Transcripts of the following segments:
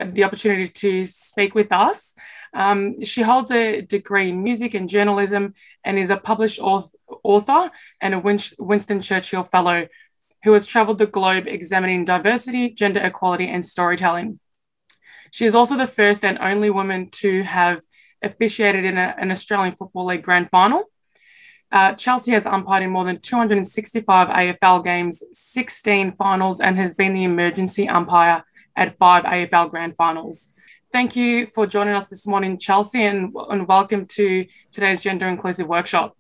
the opportunity to speak with us. She holds a degree in music and journalism and is a published author and a Winston Churchill Fellow who has travelled the globe examining diversity, gender equality, and storytelling. She is also the first and only woman to have officiated in an Australian Football League grand final. Chelsea has umpired in more than 265 AFL games, 16 finals, and has been the emergency umpire at 5 AFL grand finals. Thank you for joining us this morning, Chelsea, and welcome to today's Gender Inclusive Workshop.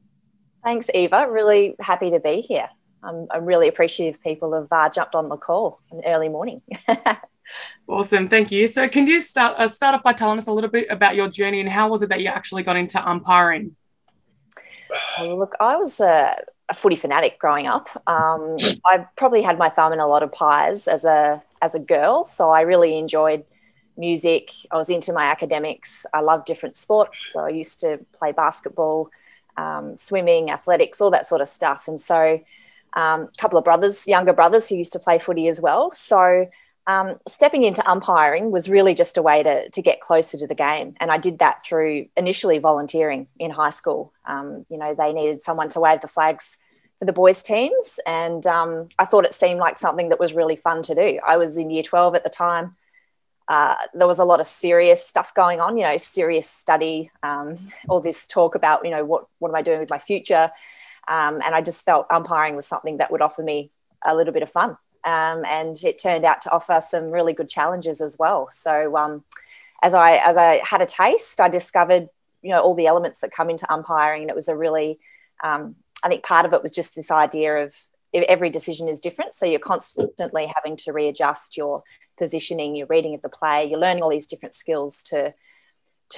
Thanks, Eva. Really happy to be here. I'm really appreciative people have jumped on the call in the early morning. Awesome, thank you. So can you start off by telling us a little bit about your journey and how was it that you actually got into umpiring? Look, I was a footy fanatic growing up. I probably had my thumb in a lot of pies as a girl, so I really enjoyed music. I was into my academics. I loved different sports, so I used to play basketball, swimming, athletics, all that sort of stuff. And so a couple of younger brothers who used to play footy as well. So stepping into umpiring was really just a way to get closer to the game. And I did that through initially volunteering in high school. They needed someone to wave the flags for the boys' teams. And I thought it seemed like something that was really fun to do. I was in year 12 at the time. There was a lot of serious stuff going on, serious study, all this talk about, what am I doing with my future? And I just felt umpiring was something that would offer me a little bit of fun. And it turned out to offer some really good challenges as well. So as I had a taste, I discovered, all the elements that come into umpiring. And it was a really, I think part of it was just this idea of every decision is different. So you're constantly having to readjust your positioning, your reading of the play, you're learning all these different skills to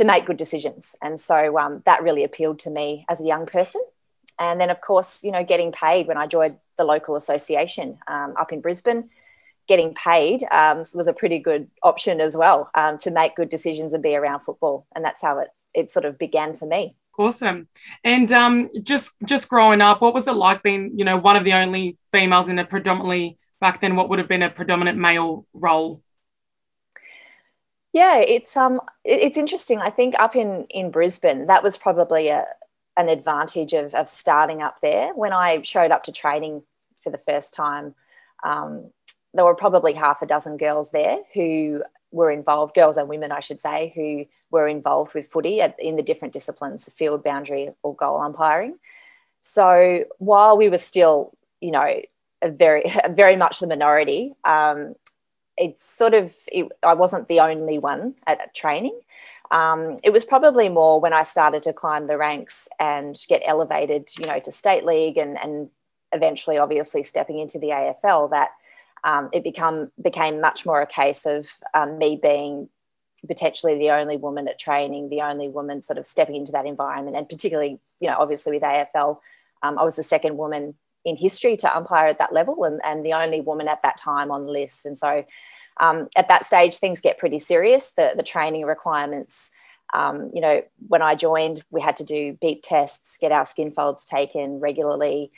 make good decisions. And so that really appealed to me as a young person. And then, of course, getting paid when I joined the local association up in Brisbane, getting paid was a pretty good option as well to make good decisions and be around football. And that's how it sort of began for me. Awesome. And just growing up, what was it like being, one of the only females in a predominantly, back then, what would have been a predominant male role? Yeah, it's interesting. I think up in Brisbane, that was probably an advantage of starting up there. When I showed up to training for the first time, there were probably half a dozen girls there who were involved, girls and women, I should say, who were involved with footy in the different disciplines, the field, boundary or goal umpiring. So while we were still, very much the minority, I wasn't the only one at training. It was probably more when I started to climb the ranks and get elevated, to state league and eventually obviously stepping into the AFL that it became much more a case of me being potentially the only woman at training, the only woman sort of stepping into that environment. And particularly, obviously with AFL, I was the second woman in history to umpire at that level and the only woman at that time on the list. And so at that stage, things get pretty serious. The training requirements, when I joined, we had to do beep tests, get our skin folds taken regularly.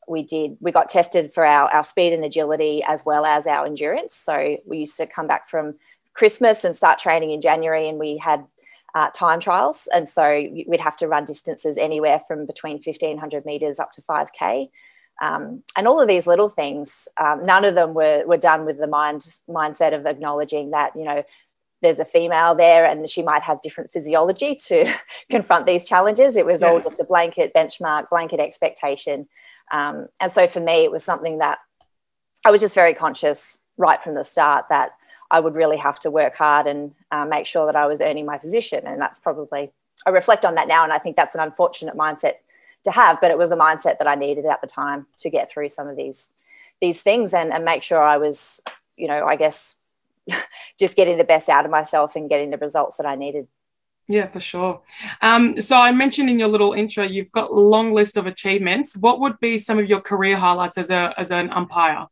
We got tested for our speed and agility as well as our endurance. So we used to come back from Christmas and start training in January, and we had time trials. And so we'd have to run distances anywhere from between 1,500 metres up to 5K. And all of these little things, none of them were done with the mindset of acknowledging that, there's a female there and she might have different physiology to confront these challenges. It was all just a blanket benchmark, blanket expectation. And so for me, it was something that I was just very conscious right from the start that I would really have to work hard and make sure that I was earning my position. And that's probably, I reflect on that now, and I think that's an unfortunate mindset to have, but it was the mindset that I needed at the time to get through some of these things and make sure I was, I guess, just getting the best out of myself and getting the results that I needed. Yeah, for sure. So I mentioned in your little intro, you've got a long list of achievements. What would be some of your career highlights as an umpire?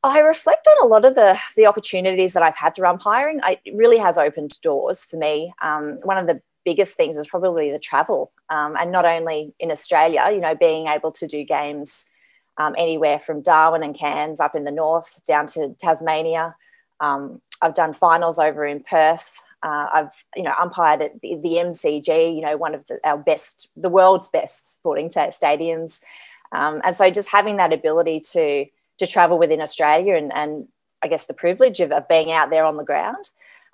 I reflect on a lot of the opportunities that I've had through umpiring. It really has opened doors for me. One of the biggest things is probably the travel, and not only in Australia, being able to do games anywhere from Darwin and Cairns up in the north down to Tasmania, I've done finals over in Perth. I've, umpired at the MCG, one of the world's best sporting stadiums. And so just having that ability to travel within Australia and I guess the privilege of being out there on the ground,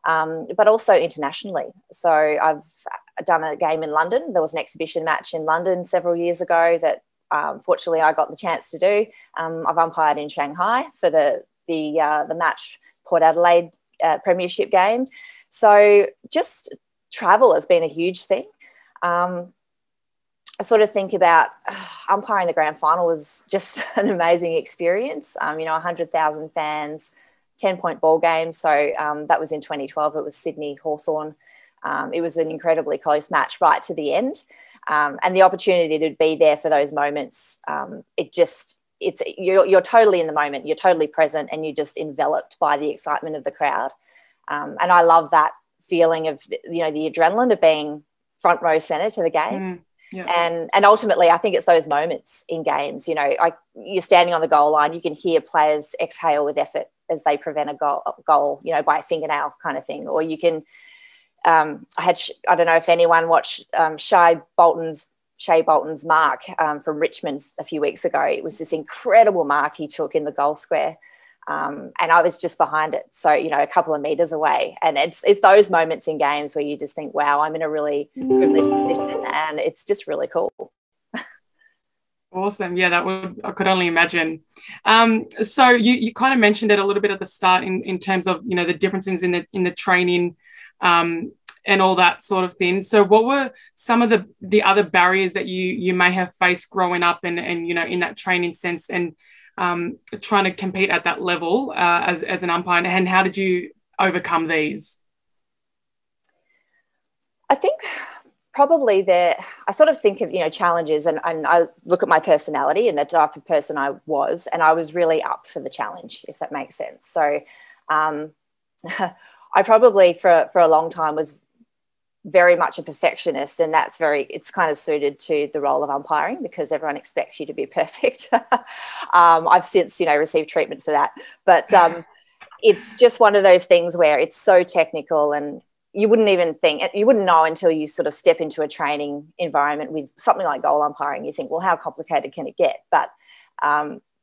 but also internationally. So I've done a game in London. There was an exhibition match in London several years ago that fortunately I got the chance to do. I've umpired in Shanghai for the match Port Adelaide premiership game. So just travel has been a huge thing. I sort of think about umpiring the grand final was just an amazing experience. 100,000 fans, 10-point ball game. So that was in 2012. It was Sydney Hawthorn. It was an incredibly close match right to the end. And the opportunity to be there for those moments, you're totally in the moment, you're totally present, and you're just enveloped by the excitement of the crowd. And I love that feeling of, the adrenaline of being front row centre to the game. Yeah. And ultimately, I think it's those moments in games, you're standing on the goal line, you can hear players exhale with effort as they prevent a goal, by a fingernail kind of thing. Or you can, I don't know if anyone watched Shea Bolton's mark from Richmond a few weeks ago. It was this incredible mark he took in the goal square. And I was just behind it. So, a couple of meters away. And it's those moments in games where you just think, wow, I'm in a really privileged position, and it's just really cool. Awesome. Yeah, I could only imagine. So you kind of mentioned it a little bit at the start in terms of, the differences in the training and all that sort of thing. So what were some of the other barriers that you may have faced growing up and in that training sense and trying to compete at that level as an umpire, and how did you overcome these? I think probably I sort of think of, challenges and I look at my personality and the type of person I was, and I was really up for the challenge, if that makes sense. So I probably for a long time was very much a perfectionist, and it's kind of suited to the role of umpiring because everyone expects you to be perfect. I've since, received treatment for that, but it's just one of those things where it's so technical, and you wouldn't know until you sort of step into a training environment with something like goal umpiring. You think, well, how complicated can it get? But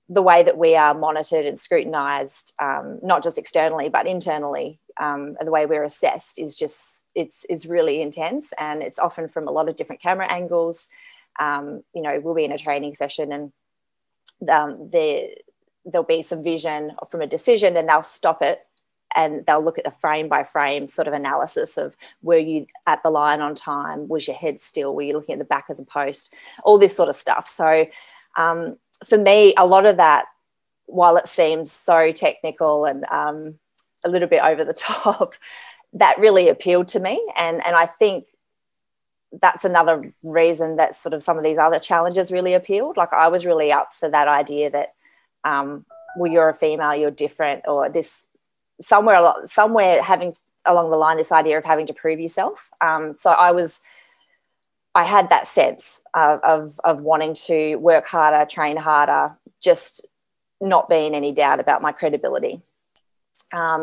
the way that we are monitored and scrutinised, not just externally but internally, and the way we're assessed is really intense, and it's often from a lot of different camera angles. We'll be in a training session and there'll be some vision from a decision, and they'll stop it and they'll look at a frame by frame sort of analysis of, were you at the line on time? Was your head still? Were you looking at the back of the post? All this sort of stuff. So for me, a lot of that, while it seems so technical and a little bit over the top, that really appealed to me. And I think that's another reason that sort of some of these other challenges really appealed. Like, I was really up for that idea that, well, you're a female, you're different, or this somewhere having along the line, this idea of having to prove yourself. So I had that sense of wanting to work harder, train harder, just not being any doubt about my credibility.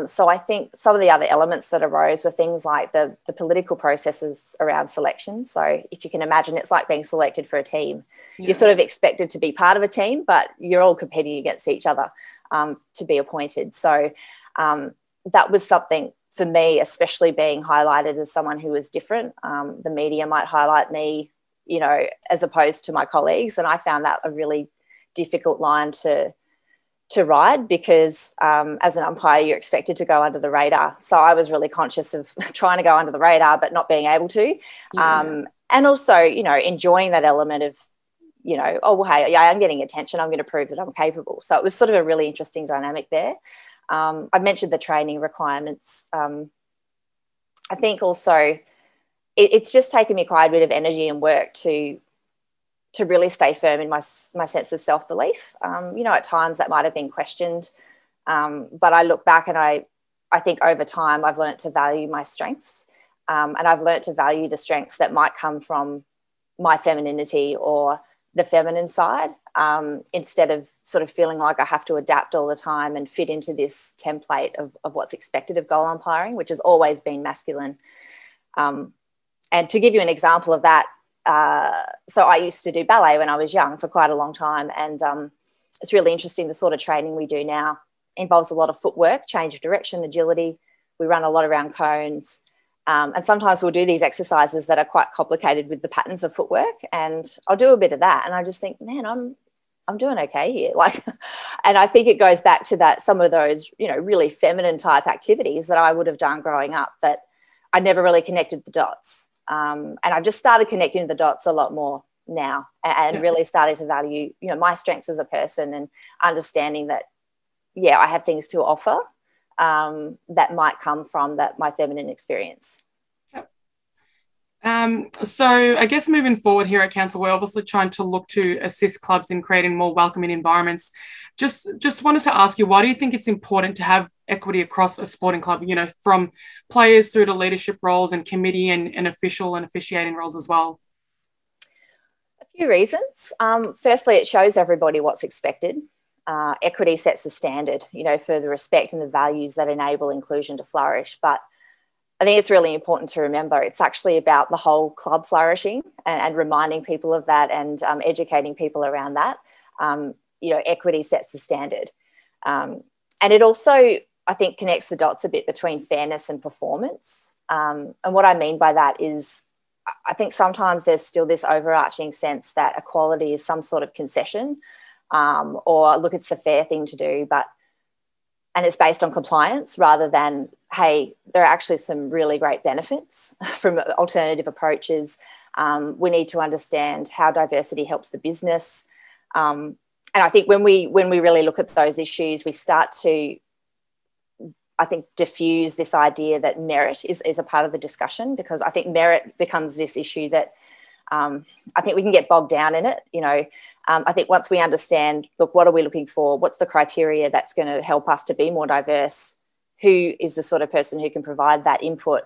So I think some of the other elements that arose were things like the political processes around selection. So if you can imagine, it's like being selected for a team. Yeah. You're sort of expected to be part of a team, but you're all competing against each other to be appointed. So that was something for me, especially being highlighted as someone who was different. The media might highlight me, as opposed to my colleagues. And I found that a really difficult line to ride because as an umpire, you're expected to go under the radar. So I was really conscious of trying to go under the radar, but not being able to. Yeah. And also, enjoying that element of, oh, well, hey, yeah, I'm getting attention. I'm going to prove that I'm capable. So it was sort of a really interesting dynamic there. I mentioned the training requirements. I think also it's just taken me quite a bit of energy and work to really stay firm in my sense of self-belief. At times that might have been questioned, but I look back and I think over time I've learned to value my strengths, and I've learned to value the strengths that might come from my femininity or the feminine side, instead of sort of feeling like I have to adapt all the time and fit into this template of what's expected of goal umpiring, which has always been masculine. And to give you an example of that, so I used to do ballet when I was young for quite a long time, and it's really interesting. The sort of training we do now involves a lot of footwork, change of direction, agility. We run a lot around cones. And sometimes we'll do these exercises that are quite complicated with the patterns of footwork, and I'll do a bit of that, and I just think, man, I'm doing okay here. Like, and I think it goes back to that, some of those, you know, really feminine type activities that I would have done growing up that I never really connected the dots. And I've just started connecting the dots a lot more now, and really starting to value, you know, my strengths as a person, and understanding that, yeah, I have things to offer that might come from my feminine experience. So I guess moving forward here at Council, we're obviously trying to look to assist clubs in creating more welcoming environments. Just wanted to ask you, why do you think it's important to have equity across a sporting club, you know, from players through to leadership roles and committee and official and officiating roles as well? A few reasons. Firstly, it shows everybody what's expected. Equity sets the standard, you know, for the respect and the values that enable inclusion to flourish. But I think it's really important to remember it's actually about the whole club flourishing, and reminding people of that, and educating people around that. You know, equity sets the standard. And it also, I think, connects the dots a bit between fairness and performance. And what I mean by that is, I think sometimes there's still this overarching sense that equality is some sort of concession, or look, it's the fair thing to do, and it's based on compliance rather than, hey, there are actually some really great benefits from alternative approaches. We need to understand how diversity helps the business. And I think when we really look at those issues, we start to, I think, diffuse this idea that merit is a part of the discussion, because I think merit becomes this issue that I think we can get bogged down in it. You know, I think once we understand, look, what are we looking for? What's the criteria that's going to help us to be more diverse? Who is the sort of person who can provide that input?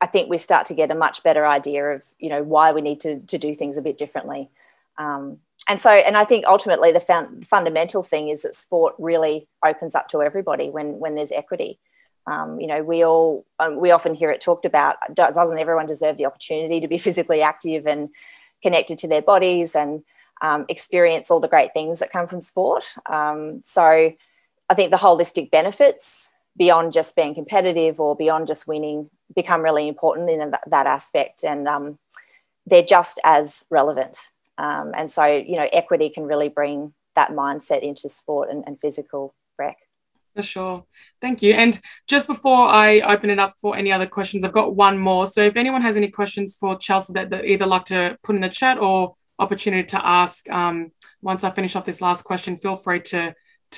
I think we start to get a much better idea of, you know, why we need to do things a bit differently. And I think ultimately the fundamental thing is that sport really opens up to everybody when there's equity. You know, we often hear it talked about, doesn't everyone deserve the opportunity to be physically active and connected to their bodies and experience all the great things that come from sport? So I think the holistic benefits beyond just being competitive or beyond just winning become really important in that aspect, and they're just as relevant. And so, you know, equity can really bring that mindset into sport and physical rec. For sure. Thank you. And just before I open it up for any other questions, I've got one more. So if anyone has any questions for Chelsea that they either like to put in the chat or opportunity to ask, once I finish off this last question, feel free to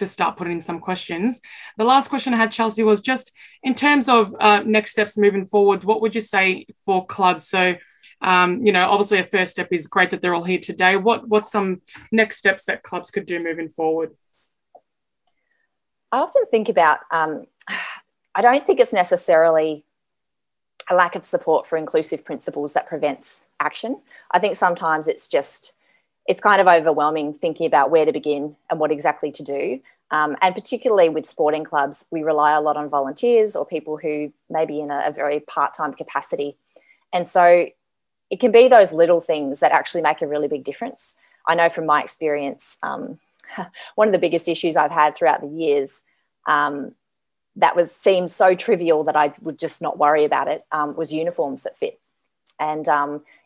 start putting in some questions. The last question I had, Chelsea, was just in terms of next steps moving forward, what would you say for clubs? So, you know, obviously a first step is great that they're all here today. What's some next steps that clubs could do moving forward? I often think about, I don't think it's necessarily a lack of support for inclusive principles that prevents action. I think sometimes it's kind of overwhelming thinking about where to begin and what exactly to do. And particularly with sporting clubs, we rely a lot on volunteers or people who may be in a very part-time capacity. And so it can be those little things that actually make a really big difference. I know from my experience, one of the biggest issues I've had throughout the years that seemed so trivial that I would just not worry about it was uniforms that fit. And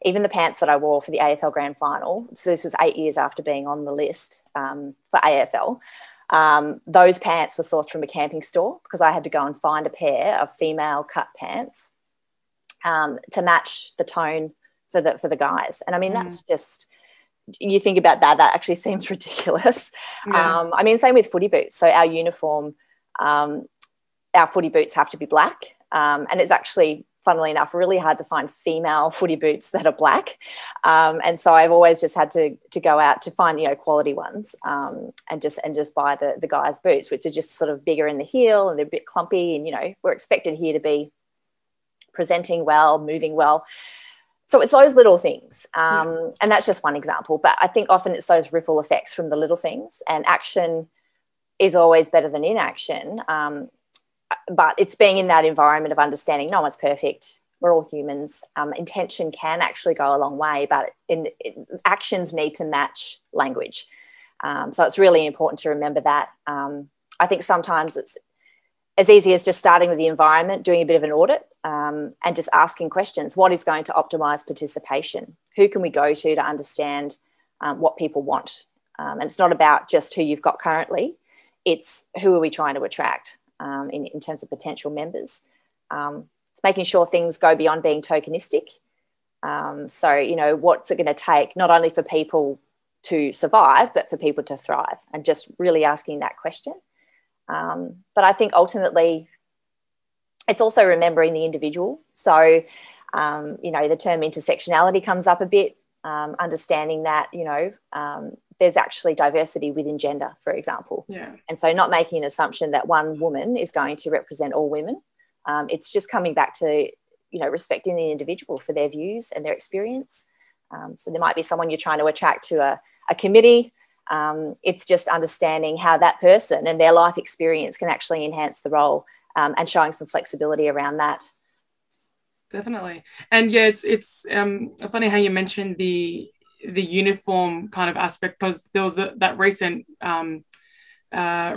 even the pants that I wore for the AFL Grand Final, so this was 8 years after being on the list for AFL, those pants were sourced from a camping store because I had to go and find a pair of female cut pants to match the tone for the guys. And I mean, that's just... you think about that actually seems ridiculous. Yeah. I mean, same with footy boots. So our uniform, our footy boots have to be black. And it's actually, funnily enough, really hard to find female footy boots that are black. And so I've always just had to go out to find, you know, quality ones and just buy the guys' boots, which are just sort of bigger in the heel and they're a bit clumpy. And, you know, we're expected here to be presenting well, moving well. So it's those little things. And that's just one example. But I think often it's those ripple effects from the little things, and action is always better than inaction. But it's being in that environment of understanding no one's perfect. We're all humans. Intention can actually go a long way, but actions need to match language. So it's really important to remember that. I think sometimes it's as easy as just starting with the environment, doing a bit of an audit, and just asking questions. What is going to optimise participation? Who can we go to understand what people want? And it's not about just who you've got currently. It's who are we trying to attract in terms of potential members. It's making sure things go beyond being tokenistic. So, you know, what's it going to take not only for people to survive, but for people to thrive, and just really asking that question. But I think ultimately it's also remembering the individual. So, you know, the term intersectionality comes up a bit, understanding that, you know, there's actually diversity within gender, for example. Yeah. And so not making an assumption that one woman is going to represent all women. It's just coming back to, you know, respecting the individual for their views and their experience. So there might be someone you're trying to attract to a committee. It's just understanding how that person and their life experience can actually enhance the role, and showing some flexibility around that. Definitely. And yeah, it's funny how you mentioned the uniform kind of aspect, because there was that recent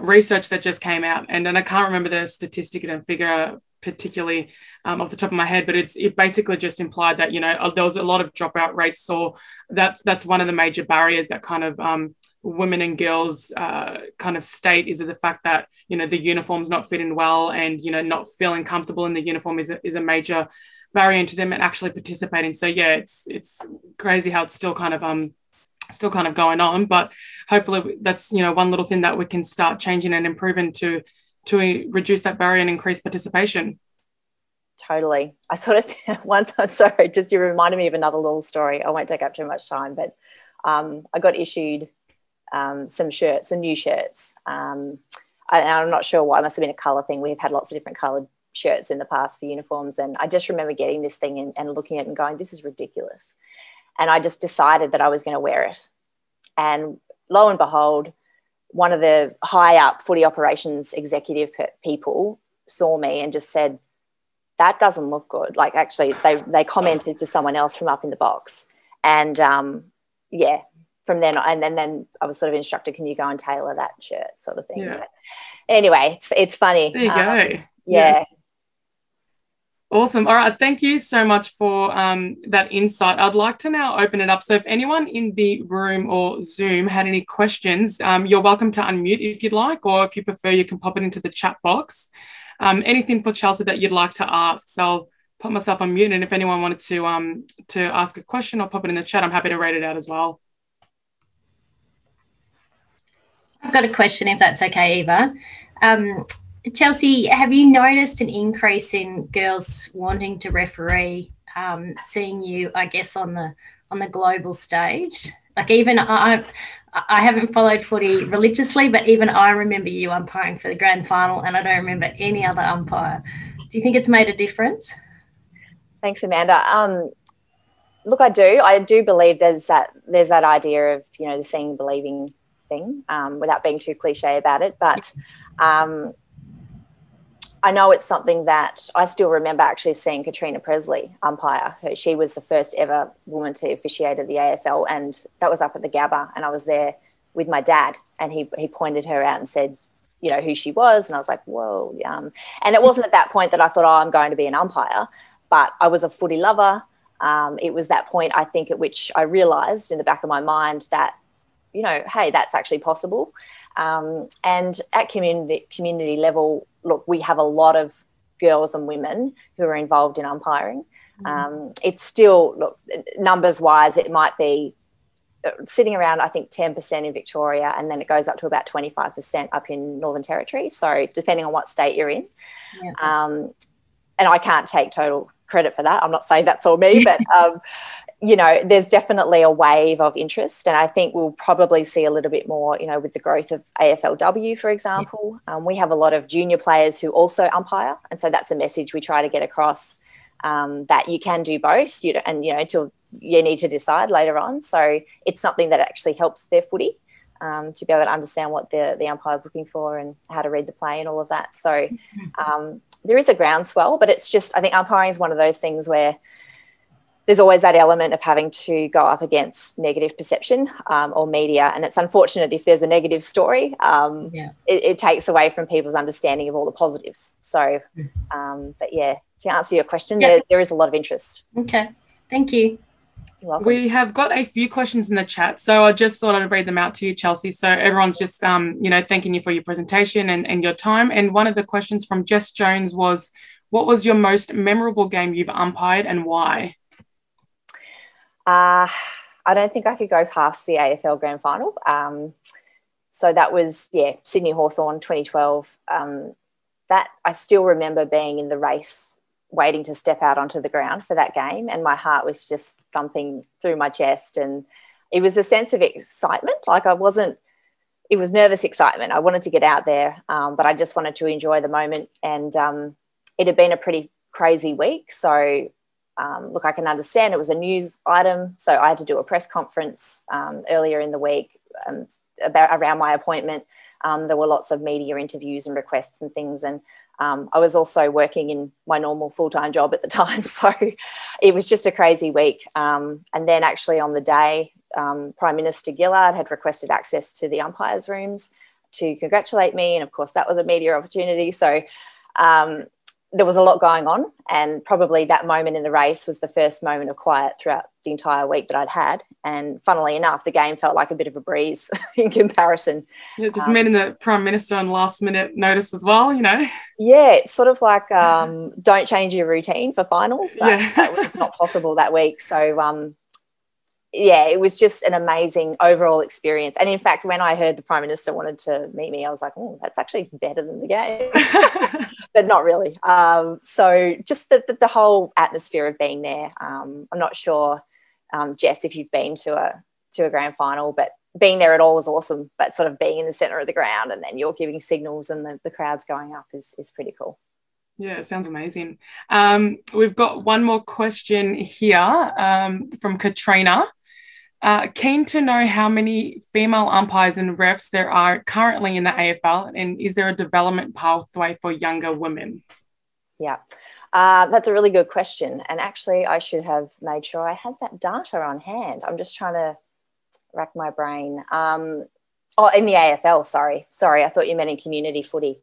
research that just came out, and I can't remember the statistic and figure particularly off the top of my head, but it basically just implied that, you know, there was a lot of dropout rates. So that's one of the major barriers that kind of women and girls kind of state, is the fact that, you know, the uniform's not fitting well, and, you know, not feeling comfortable in the uniform is a major barrier into them and actually participating. So yeah, it's crazy how it's still kind of going on, but hopefully that's, you know, one little thing that we can start changing and improving to reduce that barrier and increase participation. Totally. I sort of once, sorry, just you reminded me of another little story. I won't take up too much time, but I got issued some shirts, some new shirts. And I'm not sure why. It must have been a colour thing. We've had lots of different coloured shirts in the past for uniforms, and I just remember getting this thing and looking at it and going, this is ridiculous. And I just decided that I was going to wear it. And lo and behold, one of the high up footy operations executive people saw me and just said, that doesn't look good. Like, actually, they commented to someone else from up in the box. And yeah, from then, and then I was sort of instructed, can you go and tailor that shirt, sort of thing. Yeah. But anyway, it's funny. There you go. Yeah. Awesome. All right. Thank you so much for that insight. I'd like to now open it up. So if anyone in the room or Zoom had any questions, you're welcome to unmute if you'd like, or if you prefer, you can pop it into the chat box. Anything for Chelsea that you'd like to ask. So I'll put myself on mute, and if anyone wanted to ask a question or pop it in the chat, I'm happy to read it out as well. I've got a question, if that's okay, Eva. Chelsea, have you noticed an increase in girls wanting to referee, seeing you, I guess, on the global stage? Like, even I haven't followed footy religiously, but even I remember you umpiring for the grand final, and I don't remember any other umpire. Do you think it's made a difference? Thanks, Amanda. Look, I do believe there's that idea of, you know, the seeing believing thing, without being too cliche about it, but I know it's something that I still remember actually seeing Katrina Presley umpire. She was the first ever woman to officiate at the AFL, and that was up at the Gabba, and I was there with my dad, and he pointed her out and said, you know, who she was, and I was like, whoa. And it wasn't at that point that I thought, oh, I'm going to be an umpire, but I was a footy lover. It was that point, I think, at which I realised in the back of my mind that, you know, hey, that's actually possible. And at community level, look, we have a lot of girls and women who are involved in umpiring. It's still, look, numbers-wise, it might be sitting around, I think, 10% in Victoria, and then it goes up to about 25% up in Northern Territory. So depending on what state you're in. Yeah. And I can't take total credit for that. I'm not saying that's all me, but you know, there's definitely a wave of interest, and I think we'll probably see a little bit more, you know, with the growth of AFLW, for example. We have a lot of junior players who also umpire, and so that's a message we try to get across. that you can do both, until you need to decide later on. So it's something that actually helps their footy to be able to understand what the umpire's looking for and how to read the play and all of that. So there is a groundswell, but it's just, I think umpiring is one of those things where there's always that element of having to go up against negative perception or media. And it's unfortunate if there's a negative story, it takes away from people's understanding of all the positives. So, but yeah, to answer your question, there is a lot of interest. Okay, thank you. You're welcome. We have got a few questions in the chat, so I just thought I'd read them out to you, Chelsea. So everyone's just, thanking you for your presentation and your time. And one of the questions from Jess Jones was, what was your most memorable game you've umpired and why? I don't think I could go past the AFL Grand Final. So that was, Sydney Hawthorn 2012. That I still remember being in the race, waiting to step out onto the ground for that game, and my heart was just thumping through my chest, and it was a sense of excitement. Like it was nervous excitement. I wanted to get out there, but I just wanted to enjoy the moment, and it had been a pretty crazy week. So look, I can understand it was a news item, so I had to do a press conference earlier in the week around my appointment. There were lots of media interviews and requests and things, and I was also working in my normal full-time job at the time, so it was just a crazy week. And then actually on the day, Prime Minister Gillard had requested access to the umpires' rooms to congratulate me, and of course that was a media opportunity. So there was a lot going on, and probably that moment in the race was the first moment of quiet throughout the entire week that I'd had. And funnily enough, the game felt like a bit of a breeze in comparison. Yeah, just meeting the Prime Minister on last minute notice as well, Yeah, it's sort of like don't change your routine for finals, but that was not possible that week. So it was just an amazing overall experience. And in fact, when I heard the Prime Minister wanted to meet me, I was like, oh, that's actually better than the game. But not really. So just the whole atmosphere of being there. I'm not sure, Jess, if you've been to a grand final, but being there at all was awesome. But sort of being in the centre of the ground and then you're giving signals and the crowd's going up is pretty cool. Yeah, it sounds amazing. We've got one more question here from Katrina. Keen to know how many female umpires and refs there are currently in the AFL, and is there a development pathway for younger women? Yeah, that's a really good question. And actually, I should have made sure I had that data on hand. I'm just trying to rack my brain. In the AFL, sorry. I thought you meant in community footy.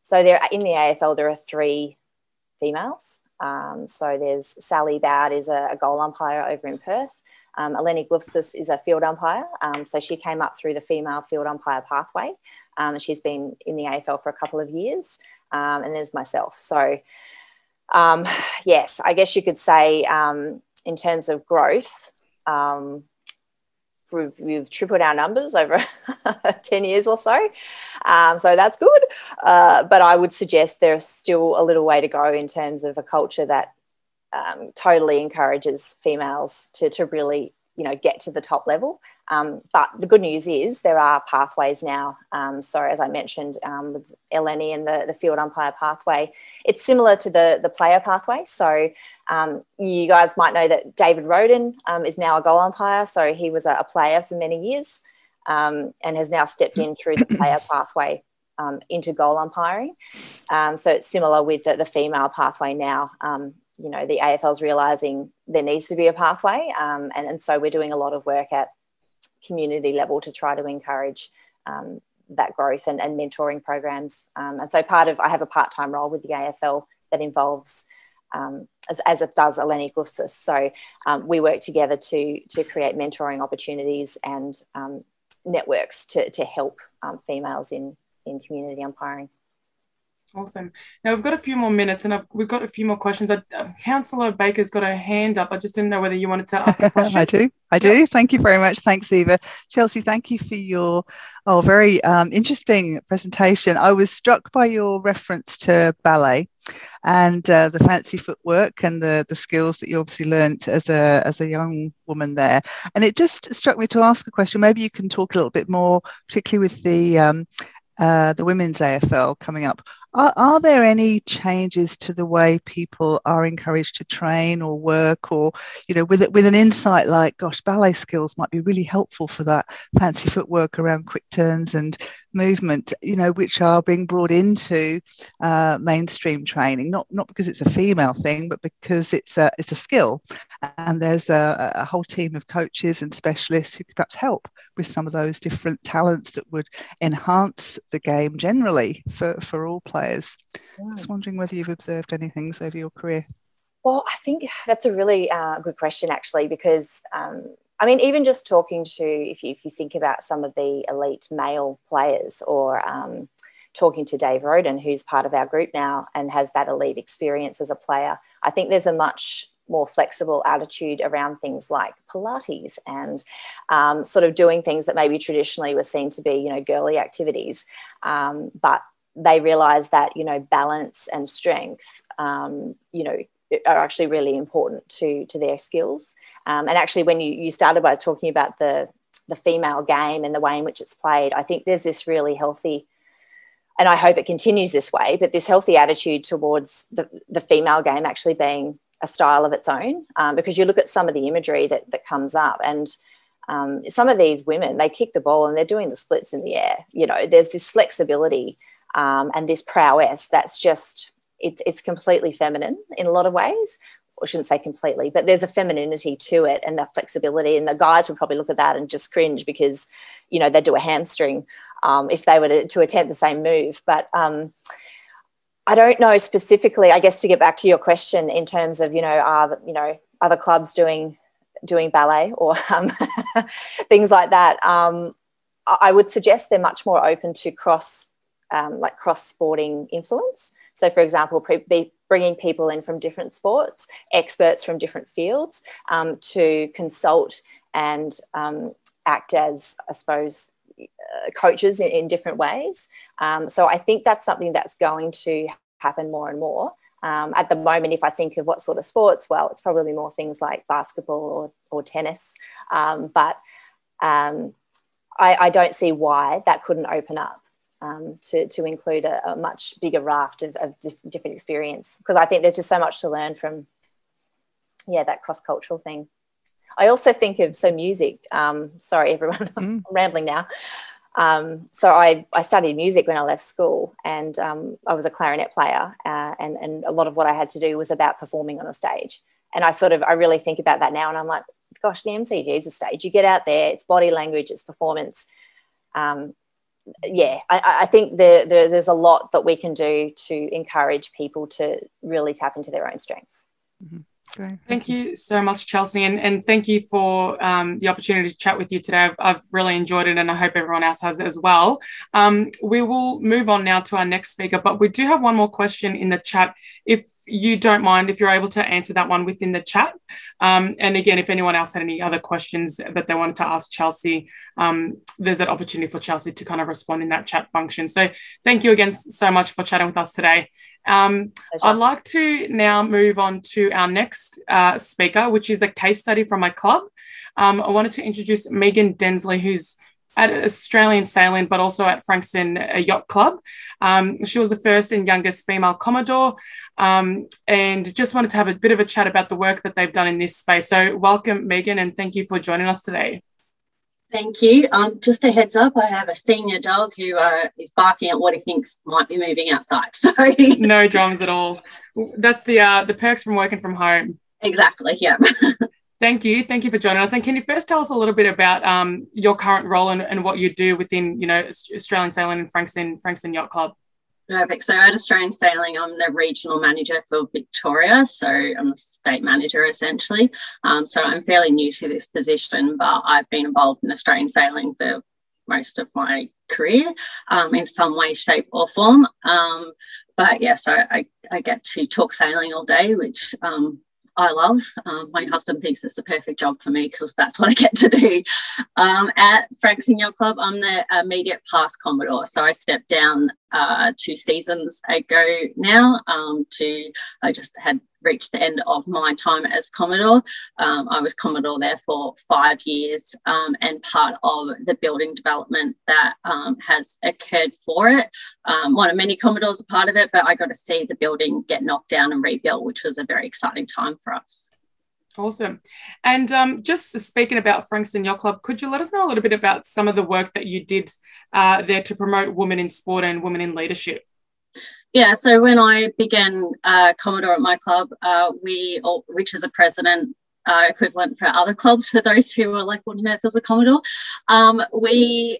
So in the AFL, there are 3 females. So there's Sally Bowd is a goal umpire over in Perth. Eleni Glufsis is a field umpire. So she came up through the female field umpire pathway. And she's been in the AFL for a couple of years. And there's myself. So, yes, I guess you could say in terms of growth, we've tripled our numbers over 10 years or so. So that's good. But I would suggest there's still a little way to go in terms of a culture that totally encourages females to really, get to the top level. But the good news is there are pathways now. So as I mentioned with Eleni and the field umpire pathway, it's similar to the player pathway. So you guys might know that David Roden is now a goal umpire. So he was a player for many years and has now stepped in through the player pathway into goal umpiring. So it's similar with the female pathway now. The AFL's realising there needs to be a pathway, and so we're doing a lot of work at community level to try to encourage that growth and mentoring programs. And so I have a part-time role with the AFL that involves, as it does Eleni Glufsis. So we work together to create mentoring opportunities and networks to help females in community umpiring. Awesome. Now we've got a few more minutes and we've got a few more questions. Councillor Baker's got her hand up. I just didn't know whether you wanted to ask a question. I do. Thank you very much. Thanks, Eva. Chelsea, thank you for your very interesting presentation. I was struck by your reference to ballet and the fancy footwork and the skills that you obviously learnt as a young woman there. And it just struck me to ask a question. Maybe you can talk a little bit more, particularly with the the women's AFL coming up. Are there any changes to the way people are encouraged to train or work, or, you know, with an insight like, gosh, ballet skills might be really helpful for that fancy footwork around quick turns and movement, you know, which are being brought into mainstream training, not because it's a female thing, but because it's a skill, and there's a whole team of coaches and specialists who could perhaps help with some of those different talents that would enhance the game generally for all players. Just wondering whether you've observed anything over your career. Well, I think that's a really good question, actually, because I mean, even just talking to, if you think about some of the elite male players, or talking to Dave Roden, who's part of our group now and has that elite experience as a player, I think there's a much more flexible attitude around things like Pilates and sort of doing things that maybe traditionally were seen to be, you know, girly activities. But they realise that, you know, balance and strength, you know, are actually really important to their skills. And actually, when you started by talking about the female game and the way in which it's played, I think there's this really healthy, and I hope it continues this way, but this healthy attitude towards the female game actually being a style of its own, because you look at some of the imagery that comes up, and some of these women, they kick the ball and they're doing the splits in the air. You know, there's this flexibility and this prowess that's just, it's completely feminine in a lot of ways. I shouldn't say completely, but there's a femininity to it and the flexibility, and the guys would probably look at that and just cringe because, you know, they'd do a hamstring if they were to attempt the same move. But I don't know specifically, I guess, to get back to your question in terms of, you know, are the clubs doing ballet or things like that. I would suggest they're much more open to cross-sporting influence. So, for example, bringing people in from different sports, experts from different fields, to consult and act as, I suppose, coaches in different ways. So I think that's something that's going to happen more and more. At the moment, if I think of what sort of sports, well, it's probably more things like basketball or tennis. But I don't see why that couldn't open up to include a much bigger raft of different experience, because I think there's just so much to learn from, that cross-cultural thing. I also think of music. Sorry, everyone, I'm rambling now. So I studied music when I left school, and I was a clarinet player, and a lot of what I had to do was about performing on a stage. And I really think about that now, and I'm like, gosh, the MCG is a stage. You get out there, it's body language, it's performance. I think there's a lot that we can do to encourage people to really tap into their own strengths. Mm-hmm. Great. Thank you so much, Chelsea, and thank you for the opportunity to chat with you today. I've really enjoyed it, and I hope everyone else has as well. We will move on now to our next speaker, but we do have one more question in the chat. If you don't mind, if you're able to answer that one within the chat. And again, if anyone else had any other questions that they wanted to ask Chelsea, there's that opportunity for Chelsea to kind of respond in that chat function. So thank you again so much for chatting with us today. I'd like to now move on to our next speaker, which is a case study from my club. I wanted to introduce Meaghan Densley, who's at Australian Sailing, but also at Frankston Yacht Club. She was the first and youngest female Commodore, and just wanted to have a bit of a chat about the work that they've done in this space. So welcome, Meaghan, and thank you for joining us today. Thank you. Just a heads up, I have a senior dog who is barking at what he thinks might be moving outside. So no dramas at all. That's the perks from working from home. Exactly, yeah. Thank you for joining us. And can you first tell us a little bit about your current role and what you do within, Australian Sailing and Frankston Yacht Club? Perfect. So at Australian Sailing, I'm the regional manager for Victoria. So I'm the state manager essentially. So I'm fairly new to this position, but I've been involved in Australian Sailing for most of my career in some way, shape or form. But yeah, so I get to talk sailing all day, which I love. My husband thinks it's the perfect job for me because that's what I get to do. At Frankston Yacht Club, I'm the immediate past Commodore. So I step down 2 seasons ago now. I just had reached the end of my time as Commodore. I was Commodore there for 5 years, and part of the building development that has occurred for it. One of many Commodores a part of it, but I got to see the building get knocked down and rebuilt, which was a very exciting time for us. Awesome. And just speaking about Frankston Yacht Club, could you let us know a little bit about some of the work that you did there to promote women in sport and women in leadership? Yeah, so when I began Commodore at my club, which is a president equivalent for other clubs, for those who were like, what on earth is a Commodore? We're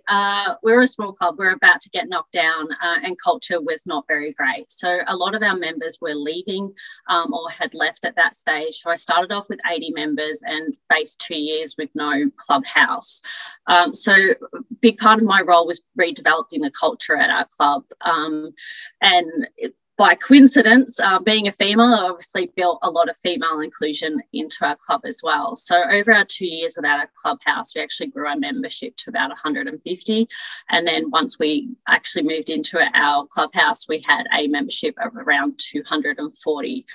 a small club. We're about to get knocked down, and culture was not very great. So a lot of our members were leaving or had left at that stage. So I started off with 80 members and faced 2 years with no clubhouse. So a big part of my role was redeveloping the culture at our club. By coincidence, being a female, I obviously built a lot of female inclusion into our club as well. So over our 2 years without a clubhouse, we actually grew our membership to about 150. And then once we actually moved into our clubhouse, we had a membership of around 240.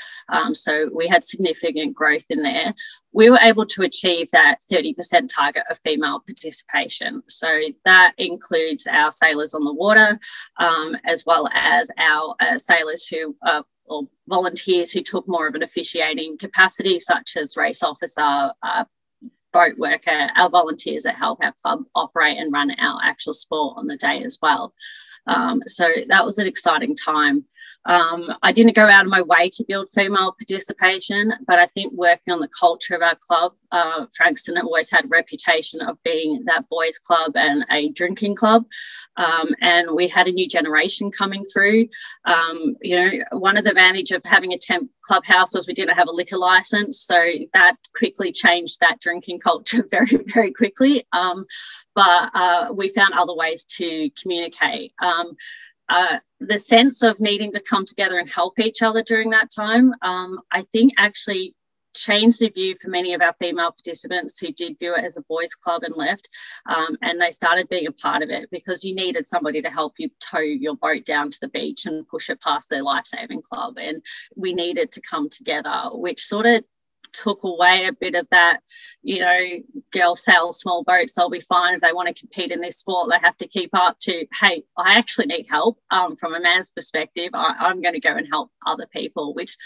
So we had significant growth in there. We were able to achieve that 30% target of female participation. So that includes our sailors on the water, as well as our sailors who or volunteers who took more of an officiating capacity, such as race officer, boat worker, our volunteers that help our club operate and run our actual sport on the day as well. So that was an exciting time. I didn't go out of my way to build female participation, but I think working on the culture of our club, Frankston always had a reputation of being that boys club and a drinking club. And we had a new generation coming through. You know, one of the advantages of having a temp clubhouse was we didn't have a liquor license. So that quickly changed that drinking culture very, very quickly. But we found other ways to communicate. The sense of needing to come together and help each other during that time, I think actually changed the view for many of our female participants who did view it as a boys club and left, and they started being a part of it because you needed somebody to help you tow your boat down to the beach and push it past their life-saving club, and we needed to come together, which sort of took away a bit of that, you know, girls sail small boats, they'll be fine. If they want to compete in this sport, they have to keep up to, hey, I actually need help from a man's perspective. I'm going to go and help other people, which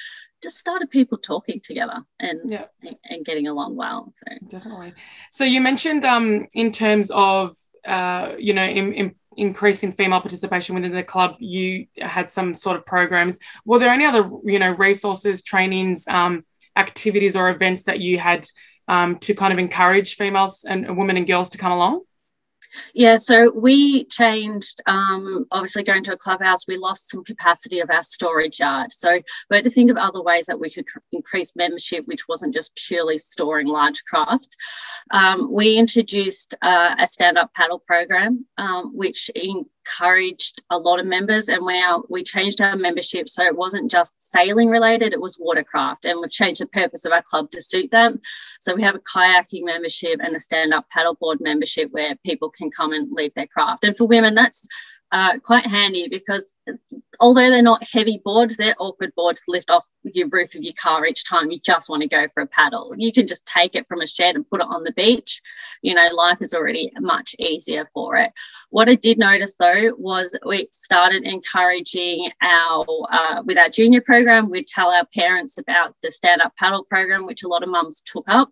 just started people talking together and getting along well. So definitely. So you mentioned in terms of, you know, increasing female participation within the club, you had some sort of programs. Were there any other, you know, resources, trainings, activities or events that you had to kind of encourage females and women and girls to come along? Yeah, so we changed, obviously going to a clubhouse, we lost some capacity of our storage yard. So we had to think of other ways that we could increase membership, which wasn't just purely storing large craft. We introduced a stand-up paddle program, which encouraged a lot of members, and we changed our membership so it wasn't just sailing related, it was watercraft, and we've changed the purpose of our club to suit that. So we have a kayaking membership and a stand-up paddleboard membership where people can come and leave their craft. And for women, that's quite handy because although they're not heavy boards, they're awkward boards to lift off your roof of your car each time you just want to go for a paddle. You can just take it from a shed and put it on the beach. You know, life is already much easier for it. What I did notice though was we started encouraging with our junior program, we'd tell our parents about the stand-up paddle program, which a lot of mums took up,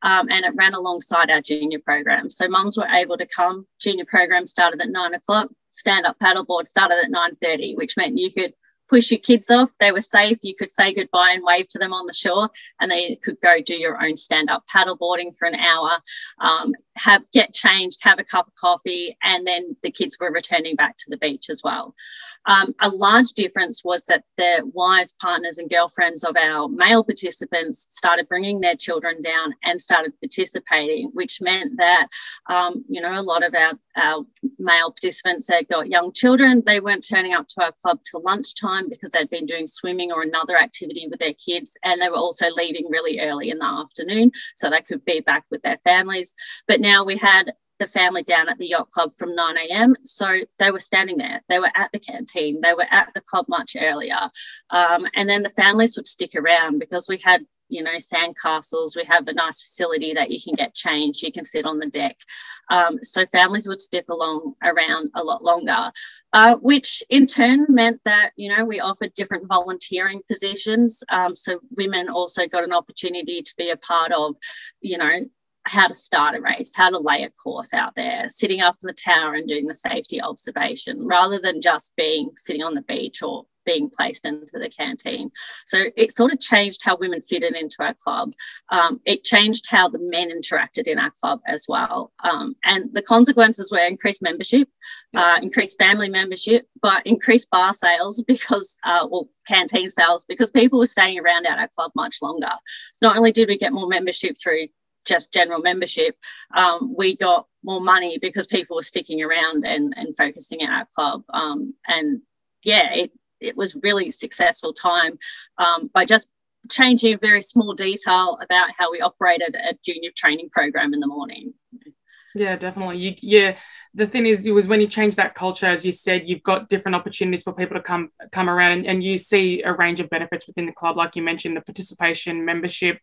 and it ran alongside our junior program. So mums were able to come. Junior program started at 9 o'clock. Stand-up paddleboard started at 9:30, which meant you could push your kids off. They were safe. You could say goodbye and wave to them on the shore, and then you could go do your own stand-up paddleboarding for an hour, get changed, have a cup of coffee, and then the kids were returning back to the beach as well. A large difference was that the WHISE partners and girlfriends of our male participants started bringing their children down and started participating, which meant that, you know, a lot of our male participants that got young children, they weren't turning up to our club till lunchtime because they'd been doing swimming or another activity with their kids, and they were also leaving really early in the afternoon so they could be back with their families. But now we had the family down at the yacht club from 9 a.m. So they were standing there. They were at the canteen. They were at the club much earlier. And then the families would stick around because we had, you know, sand castles. We have a nice facility that you can get changed. You can sit on the deck. So families would stick around a lot longer, which in turn meant that, you know, we offered different volunteering positions. So women also got an opportunity to be a part of, you know, how to start a race, how to lay a course out there, sitting up in the tower and doing the safety observation rather than just sitting on the beach or being placed into the canteen. So it sort of changed how women fitted into our club. It changed how the men interacted in our club as well. And the consequences were increased membership, increased family membership, but increased bar sales because, canteen sales, because people were staying around at our club much longer. So not only did we get more membership through just general membership, we got more money because people were sticking around and focusing at our club. And yeah, it was really successful time by just changing a very small detail about how we operated a junior training program in the morning. Yeah, definitely. The thing is, it was when you change that culture, as you said, you've got different opportunities for people to come around and you see a range of benefits within the club, like you mentioned, the participation, membership,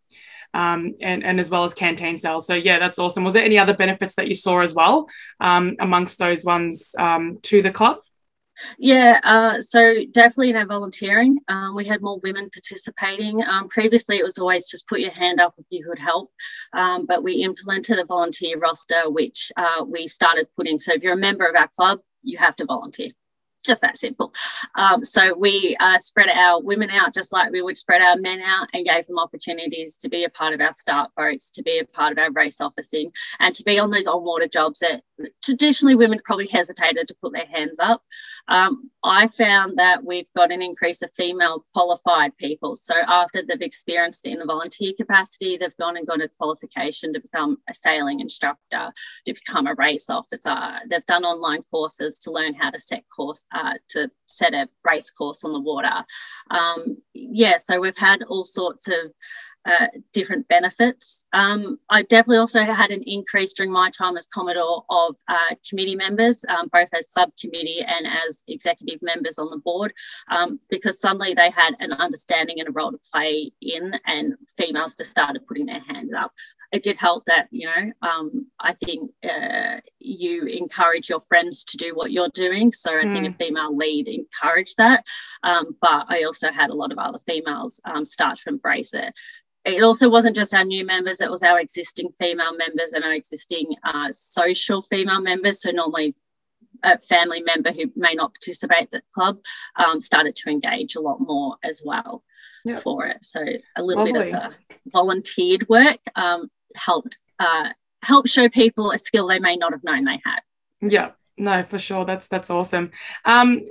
and as well as canteen sales. So yeah, that's awesome. Was there any other benefits that you saw as well amongst those ones to the club? Yeah, so definitely in our volunteering, we had more women participating. Previously, it was always just put your hand up if you could help, but we implemented a volunteer roster, which we started putting. So if you're a member of our club, you have to volunteer. Just that simple. So we spread our women out just like we would spread our men out and gave them opportunities to be a part of our start boats, to be a part of our race officing, and to be on those on-water jobs that traditionally women probably hesitated to put their hands up. I found that we've got an increase of female qualified people. So after they've experienced it in a volunteer capacity, they've gone and got a qualification to become a sailing instructor, to become a race officer. They've done online courses to learn how to set a race course on the water. So we've had all sorts of different benefits. I definitely also had an increase during my time as Commodore of committee members, both as subcommittee and as executive members on the board, because suddenly they had an understanding and a role to play in, and females just started putting their hands up. It did help that, I think you encourage your friends to do what you're doing. So I think a female lead encouraged that. But I also had a lot of other females start to embrace it. It also wasn't just our new members, it was our existing female members and our existing social female members. So normally a family member who may not participate at the club started to engage a lot more as well for it. So a little bit of volunteered work helped show people a skill they may not have known they had. Yeah. No, for sure. That's awesome.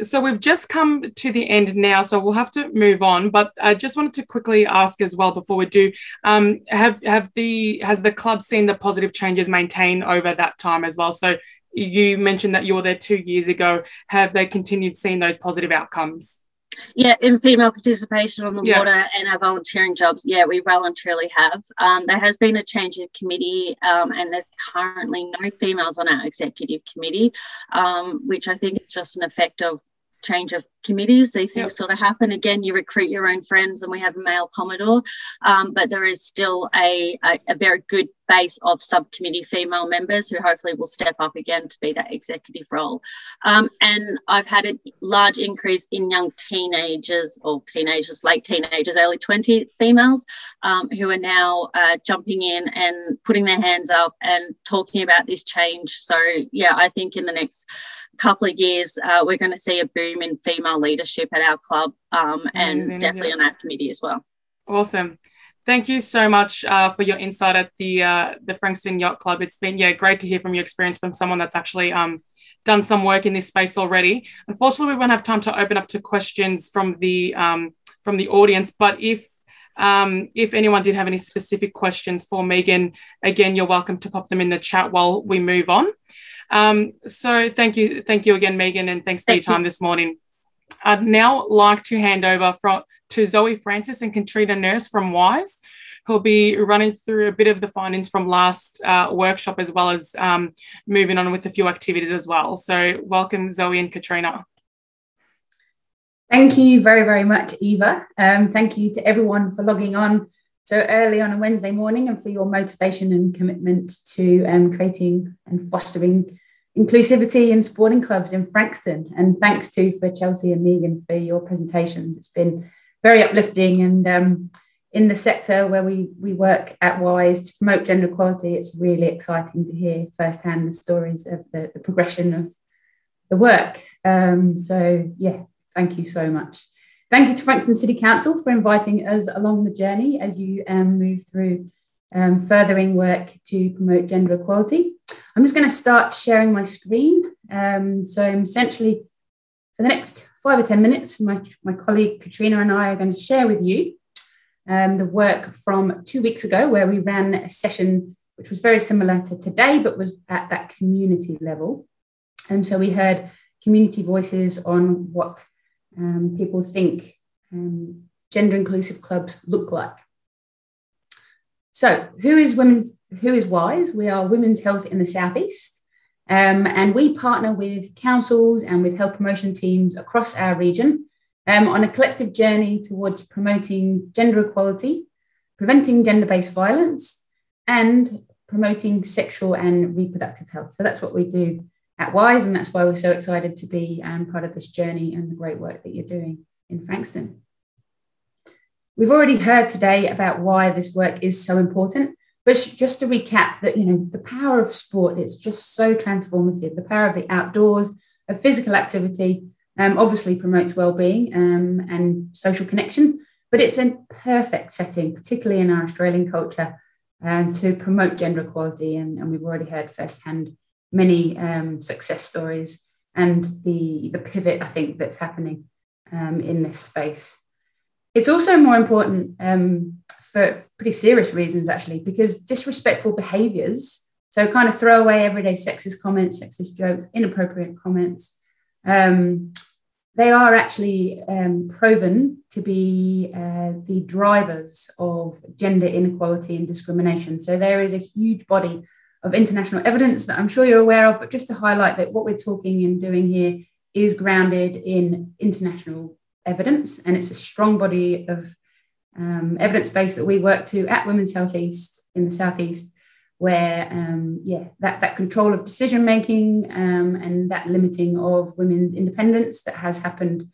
So we've just come to the end now, so we'll have to move on. But I just wanted to quickly ask as well before we do, has the club seen the positive changes maintained over that time as well? So you mentioned that you were there 2 years ago. Have they continued seeing those positive outcomes? Yeah, in female participation on the water and our volunteering jobs, we well and truly have. There has been a change in committee and there's currently no females on our executive committee, which I think is just an effect of change of committees. These things sort of happen. Again, you recruit your own friends and we have a male Commodore, but there is still a very good base of subcommittee female members who hopefully will step up again to be that executive role. And I've had a large increase in young teenagers, late teenagers, early 20 females who are now jumping in and putting their hands up and talking about this change. So I think in the next couple of years we're going to see a boom in female leadership at our club and definitely on our committee as well. Awesome. Thank you so much for your insight at the Frankston Yacht Club. It's been great to hear from your experience from someone that's actually done some work in this space already. Unfortunately, we won't have time to open up to questions from the audience, but if anyone did have any specific questions for Meaghan, again, you're welcome to pop them in the chat while we move on. So thank you again, Meaghan, and thanks for your time this morning. I'd now like to hand over to Zoe Francis and Katrina Nurse from WHISE, who'll be running through a bit of the findings from last workshop, as well as moving on with a few activities as well. So welcome, Zoe and Katrina. Thank you very, very much, Eva. Thank you to everyone for logging on so early on a Wednesday morning and for your motivation and commitment to creating and fostering inclusivity in sporting clubs in Frankston. And thanks too for Chelsea and Meaghan for your presentations. It's been very uplifting, and in the sector where we work at WHISE to promote gender equality, it's really exciting to hear firsthand the stories of the progression of the work. So yeah, thank you so much. Thank you to Frankston City Council for inviting us along the journey as you move through furthering work to promote gender equality. I'm just going to start sharing my screen. So essentially, for the next 5 or 10 minutes, my colleague Katrina and I are going to share with you the work from 2 weeks ago, where we ran a session which was very similar to today, but was at that community level. And so we heard community voices on what people think gender inclusive clubs look like. So who is WHISE? We are Women's Health in the South East, and we partner with councils and with health promotion teams across our region on a collective journey towards promoting gender equality, preventing gender-based violence, and promoting sexual and reproductive health. So that's what we do at WHISE, and that's why we're so excited to be part of this journey and the great work that you're doing in Frankston. We've already heard today about why this work is so important, but just to recap that, the power of sport is just so transformative. The power of the outdoors, of physical activity, obviously promotes well-being and social connection, but it's a perfect setting, particularly in our Australian culture, to promote gender equality. And we've already heard firsthand many success stories and the pivot, I think, that's happening in this space. It's also more important for pretty serious reasons, actually, because disrespectful behaviours, so kind of throwaway everyday sexist comments, sexist jokes, inappropriate comments, they are actually proven to be the drivers of gender inequality and discrimination. So there is a huge body of international evidence that I'm sure you're aware of, but just to highlight that what we're talking and doing here is grounded in international evidence, and it's a strong body of evidence base that we work to at Women's Health East in the South East, where that control of decision making and that limiting of women's independence that has happened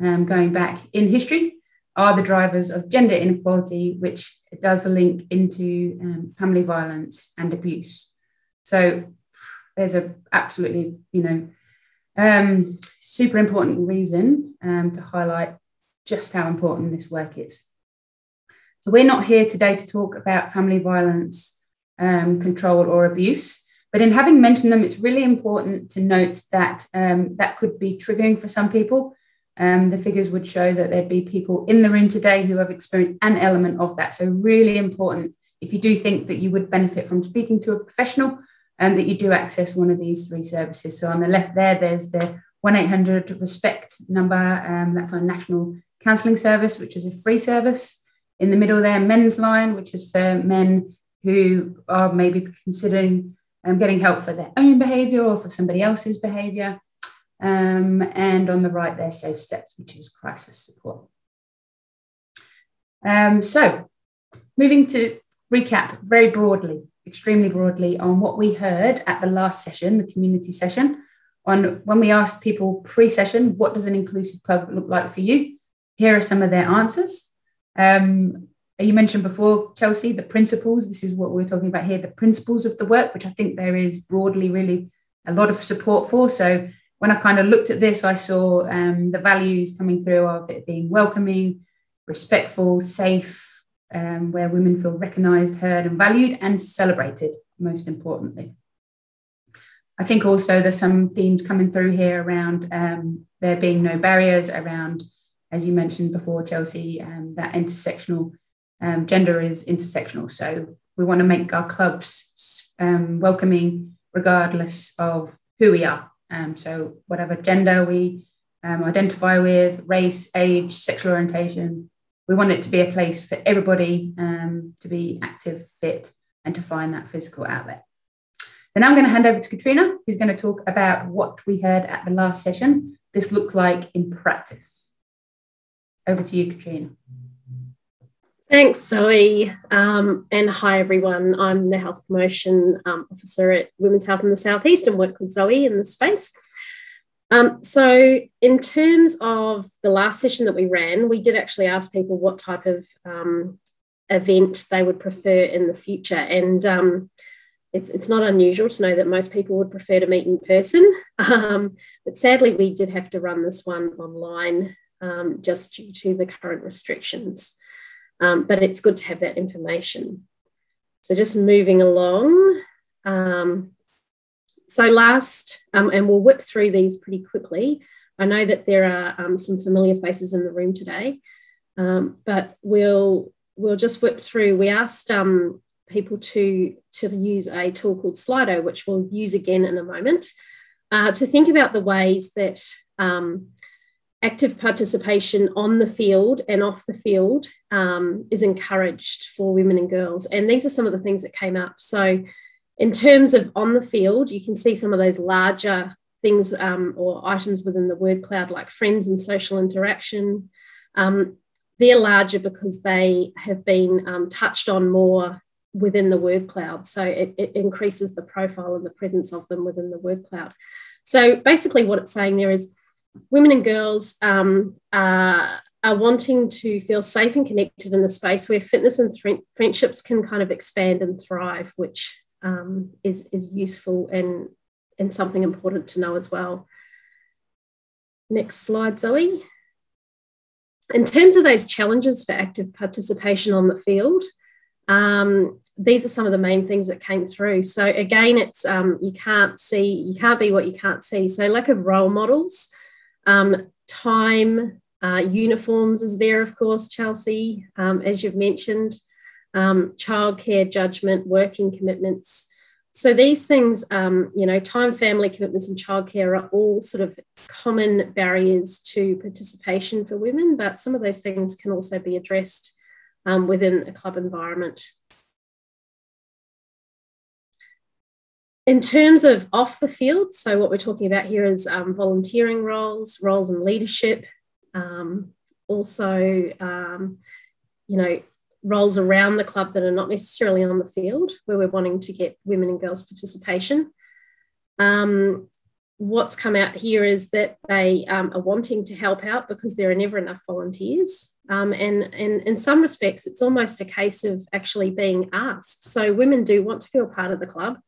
going back in history are the drivers of gender inequality, which does link into family violence and abuse. So there's a absolutely, super important reason to highlight just how important this work is. So we're not here today to talk about family violence, control or abuse, but in having mentioned them, it's really important to note that that could be triggering for some people. The figures would show that there'd be people in the room today who have experienced an element of that. So really important, if you do think that you would benefit from speaking to a professional, that you do access one of these 3 services. So on the left there's the 1-800-RESPECT number. That's our national counselling service, which is a free service. In the middle there, Men's Line, which is for men who are maybe considering getting help for their own behaviour or for somebody else's behaviour. And on the right there, Safe Steps, which is crisis support. So moving to recap very broadly, extremely broadly, on what we heard at the last session, the community session, on when we asked people pre-session, what does an inclusive club look like for you? Here are some of their answers. You mentioned before, Chelsea, the principles. This is what we're talking about here, the principles of the work, which I think there is broadly really a lot of support for. So when I kind of looked at this, I saw the values coming through of it being welcoming, respectful, safe, where women feel recognised, heard and valued and celebrated, most importantly. I think also there's some themes coming through here around there being no barriers around, as you mentioned before, Chelsea, that intersectional, gender is intersectional. So we want to make our clubs welcoming regardless of who we are. So whatever gender we identify with, race, age, sexual orientation, We want it to be a place for everybody to be active, fit, and to find that physical outlet. So now I'm going to hand over to Katrina, who's going to talk about what we heard at the last session this looks like in practice. Over to you, Katrina. Thanks, Zoe, and hi everyone. I'm the Health Promotion Officer at Women's Health in the South East and work with Zoe in this space. So in terms of the last session that we ran, we did actually ask people what type of event they would prefer in the future, and it's not unusual to know that most people would prefer to meet in person, but sadly we did have to run this one online just due to the current restrictions. But it's good to have that information. So just moving along. So last, and we'll whip through these pretty quickly. I know that there are some familiar faces in the room today, but we'll just whip through. We asked people to use a tool called Slido, which we'll use again in a moment, to think about the ways that active participation on the field and off the field is encouraged for women and girls. And these are some of the things that came up. So in terms of on the field, you can see some of those larger things or items within the word cloud, like friends and social interaction. They're larger because they have been touched on more within the word cloud. So it increases the profile and the presence of them within the word cloud. So basically what it's saying there is women and girls are wanting to feel safe and connected in a space where fitness and friendships can kind of expand and thrive, which is useful and something important to know as well. Next slide, Zoe. In terms of those challenges for active participation on the field, these are some of the main things that came through. So again, it's you can't be what you can't see. So lack of role models, time, uniforms is there, of course, Chelsea, as you've mentioned, childcare, judgment, working commitments. So these things, time, family commitments and childcare are all sort of common barriers to participation for women, but some of those things can also be addressed within a club environment. In terms of off the field, so what we're talking about here is volunteering roles in leadership, also, roles around the club that are not necessarily on the field, where we're wanting to get women and girls participation. What's come out here is that they are wanting to help out because there are never enough volunteers. And in some respects, it's almost a case of actually being asked. So women do want to feel part of the club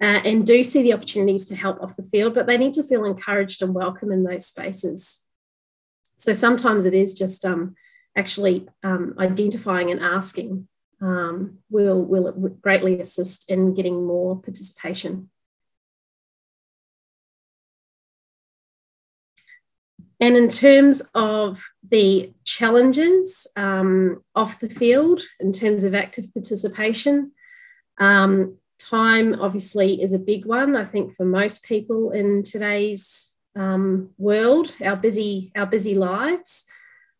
and do see the opportunities to help off the field, but they need to feel encouraged and welcome in those spaces. So sometimes it is just actually identifying and asking will greatly assist in getting more participation. And in terms of the challenges off the field, in terms of active participation, time obviously is a big one, I think, for most people in today's world, our busy lives.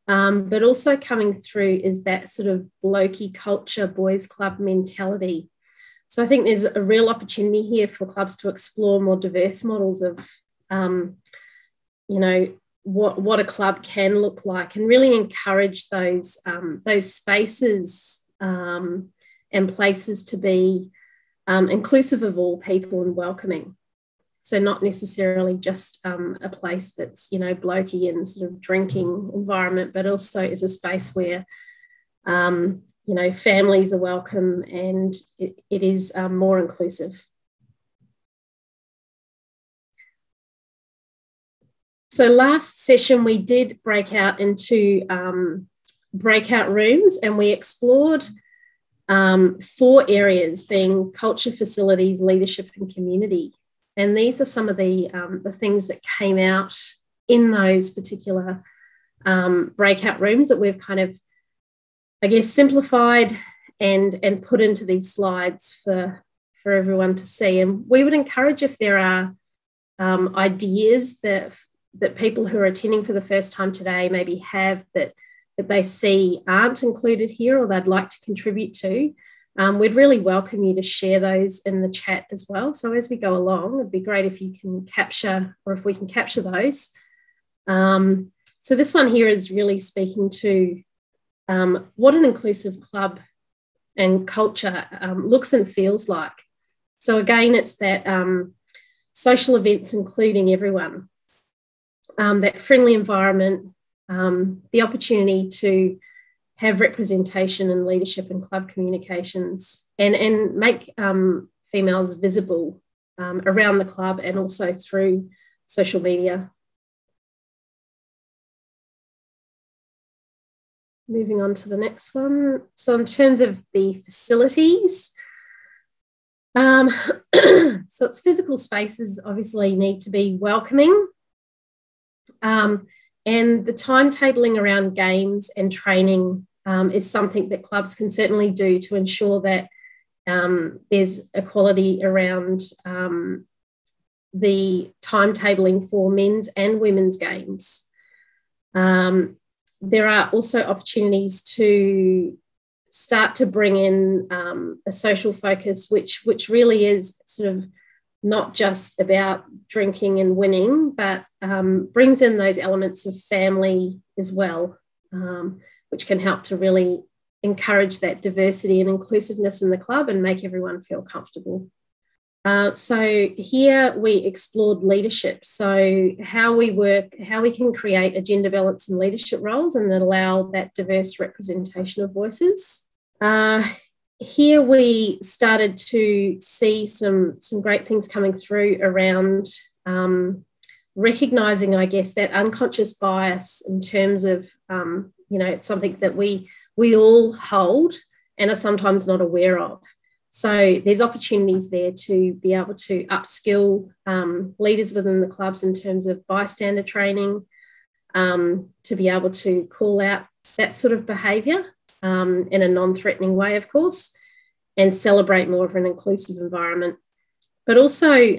But also coming through is that sort of blokey culture, boys club mentality. So I think there's a real opportunity here for clubs to explore more diverse models of, what a club can look like, and really encourage those spaces and places to be inclusive of all people and welcoming. So not necessarily just a place that's, blokey and sort of drinking environment, but also is a space where, families are welcome and it is more inclusive. So last session, we did break out into breakout rooms, and we explored 4 areas, being culture, facilities, leadership and community. And these are some of the things that came out in those particular breakout rooms that we've kind of, simplified and put into these slides for everyone to see. And we would encourage, if there are ideas that people who are attending for the first time today maybe have that that they see aren't included here or they'd like to contribute to, we'd really welcome you to share those in the chat as well. So as we go along, it'd be great if you can capture, or if we can capture those. So this one here is really speaking to what an inclusive club and culture looks and feels like. So again, it's that social events including everyone, that friendly environment, the opportunity to have representation in leadership and club communications, and make females visible around the club and also through social media. Moving on to the next one. So in terms of the facilities, so its physical spaces obviously need to be welcoming, and the timetabling around games and training is something that clubs can certainly do to ensure that there's equality around the timetabling for men's and women's games. There are also opportunities to start to bring in a social focus, which really is sort of not just about drinking and winning, but brings in those elements of family as well, which can help to really encourage that diversity and inclusiveness in the club and make everyone feel comfortable. So here we explored leadership. So how we work, how we can create a gender balance in leadership roles and then allow that diverse representation of voices. Here we started to see some great things coming through around recognising, I guess, that unconscious bias in terms of, it's something that we all hold and are sometimes not aware of. So there's opportunities there to be able to upskill leaders within the clubs in terms of bystander training, to be able to call out that sort of behaviour in a non-threatening way, of course, and celebrate more of an inclusive environment. But also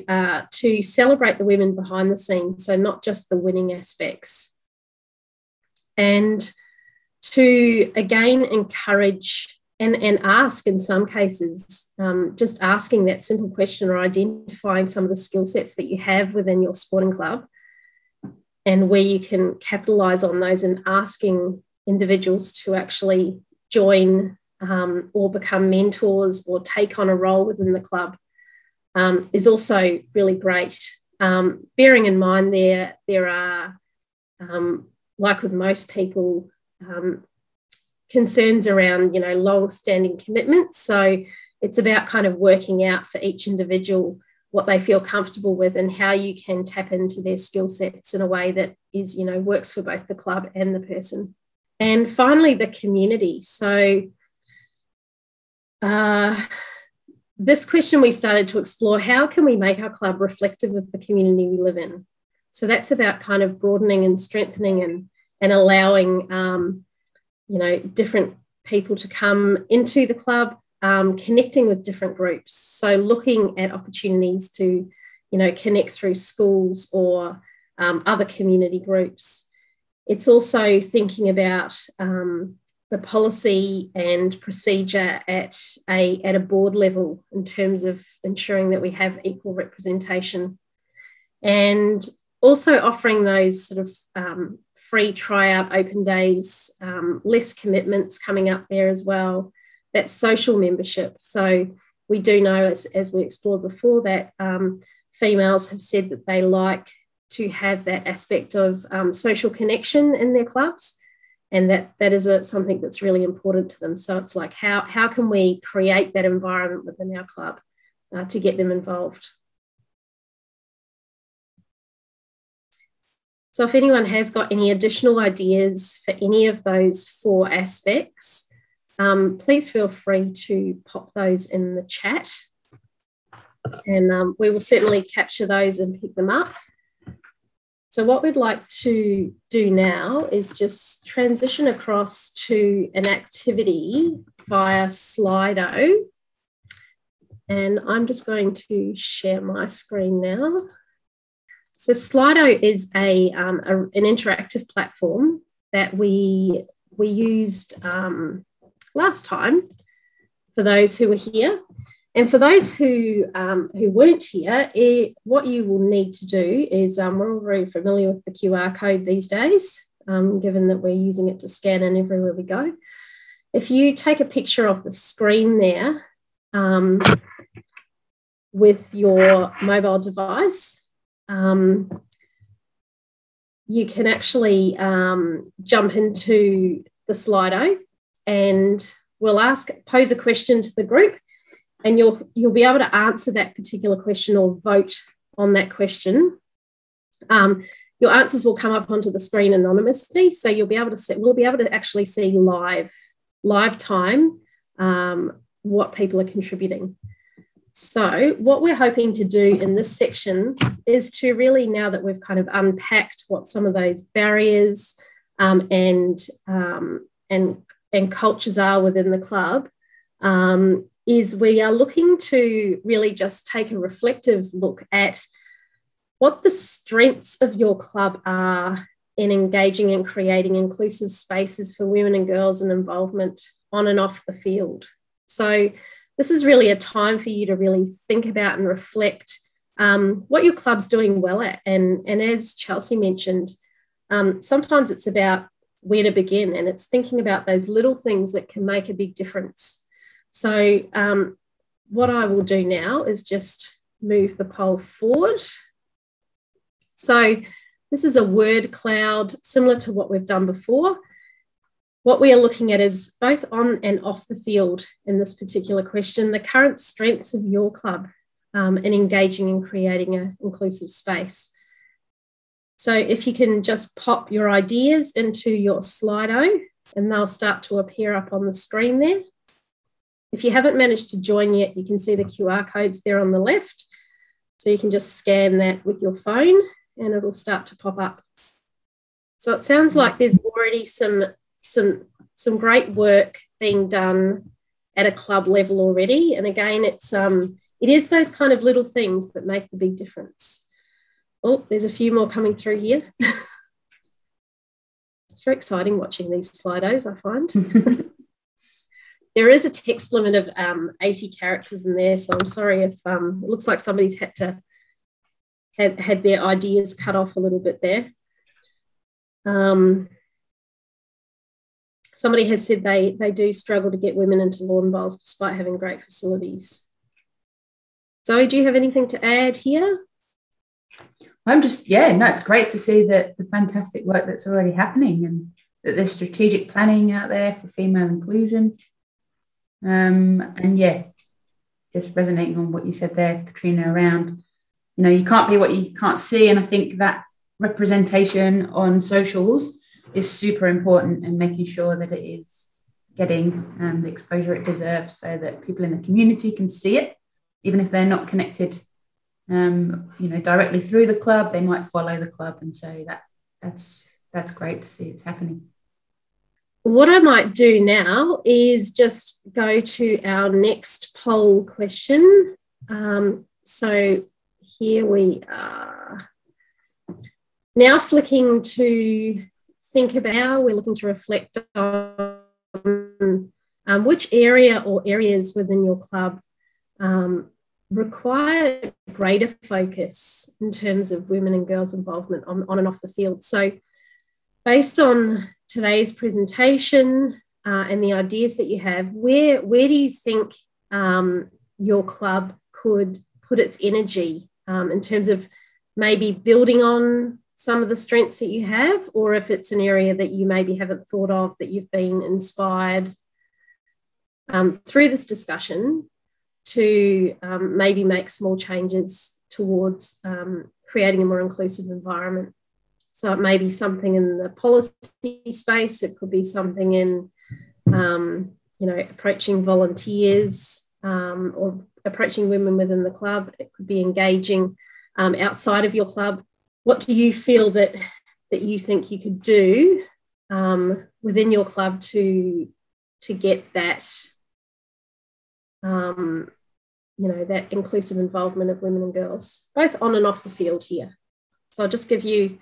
to celebrate the women behind the scenes, so not just the winning aspects. And to, again, encourage and ask, in some cases, just asking that simple question or identifying some of the skill sets that you have within your sporting club and where you can capitalise on those, and asking individuals to actually join or become mentors or take on a role within the club is also really great. Bearing in mind there are, like with most people, concerns around, long-standing commitments. So it's about kind of working out for each individual what they feel comfortable with and how you can tap into their skill sets in a way that is, works for both the club and the person. And finally, the community. So this question we started to explore, how can we make our club reflective of the community we live in? So that's about kind of broadening and strengthening and allowing different people to come into the club, connecting with different groups. So looking at opportunities to, connect through schools or other community groups. It's also thinking about the policy and procedure at a board level in terms of ensuring that we have equal representation, and also offering those sort of free tryout open days, less commitments coming up there as well. That's social membership. So we do know, as we explored before, that females have said that they like to have that aspect of social connection in their clubs, and that is something that's really important to them. So it's like, how can we create that environment within our club to get them involved? So if anyone has got any additional ideas for any of those 4 aspects, please feel free to pop those in the chat, and we will certainly capture those and pick them up. So what we'd like to do now is just transition across to an activity via Slido. And I'm just going to share my screen now. So Slido is an interactive platform that we we used last time for those who were here. And for those who weren't here, what you will need to do is, we're all very familiar with the QR code these days, given that we're using it to scan in everywhere we go. If you take a picture of the screen there with your mobile device, you can actually jump into the Slido, and we'll pose a question to the group, and you'll be able to answer that particular question or vote on that question. Your answers will come up onto the screen anonymously, so we'll be able to actually see live time what people are contributing. So what we're hoping to do in this section is to really, now that we've kind of unpacked what some of those barriers and cultures are within the club, is we are looking to really just take a reflective look at what the strengths of your club are in engaging and creating inclusive spaces for women and girls and involvement on and off the field. So this is really a time for you to really think about and reflect what your club's doing well at. And as Chelsea mentioned, sometimes it's about where to begin, and it's thinking about those little things that can make a big difference. So what I will do now is just move the poll forward. So this is a word cloud similar to what we've done before. What we are looking at is both on and off the field in this particular question, the current strengths of your club in engaging and creating an inclusive space. So if you can just pop your ideas into your Slido, and they'll start to appear up on the screen there. If you haven't managed to join yet, you can see the QR codes there on the left. So you can just scan that with your phone and it'll start to pop up. So it sounds like there's already some great work being done at a club level already. And again, it is those kind of little things that make the big difference. Oh, there's a few more coming through here. It's very exciting watching these Slidos, I find. There is a text limit of 80 characters in there, so I'm sorry if it looks like somebody's had their ideas cut off a little bit there. Somebody has said they do struggle to get women into lawn bowls despite having great facilities. Zoe, do you have anything to add here? It's great to see the fantastic work that's already happening, and that there's strategic planning out there for female inclusion. Just resonating on what you said there, Katrina, around, you can't be what you can't see. And I think that representation on socials is super important, and making sure that it is getting the exposure it deserves, so that people in the community can see it, even if they're not connected directly through the club. They might follow the club, and so that's great to see it's happening. What I might do now is just go to our next poll question. So here we are. Now flicking to think about, we're looking to reflect on which area or areas within your club require greater focus in terms of women and girls' involvement on and off the field. So based on today's presentation and the ideas that you have, where do you think your club could put its energy in terms of maybe building on some of the strengths that you have, or if it's an area that you maybe haven't thought of, that you've been inspired through this discussion to maybe make small changes towards creating a more inclusive environment. So it may be something in the policy space. It could be something in, approaching volunteers or approaching women within the club. It could be engaging outside of your club. What do you feel that you think you could do within your club to get that, that inclusive involvement of women and girls, both on and off the field here? So I'll just give you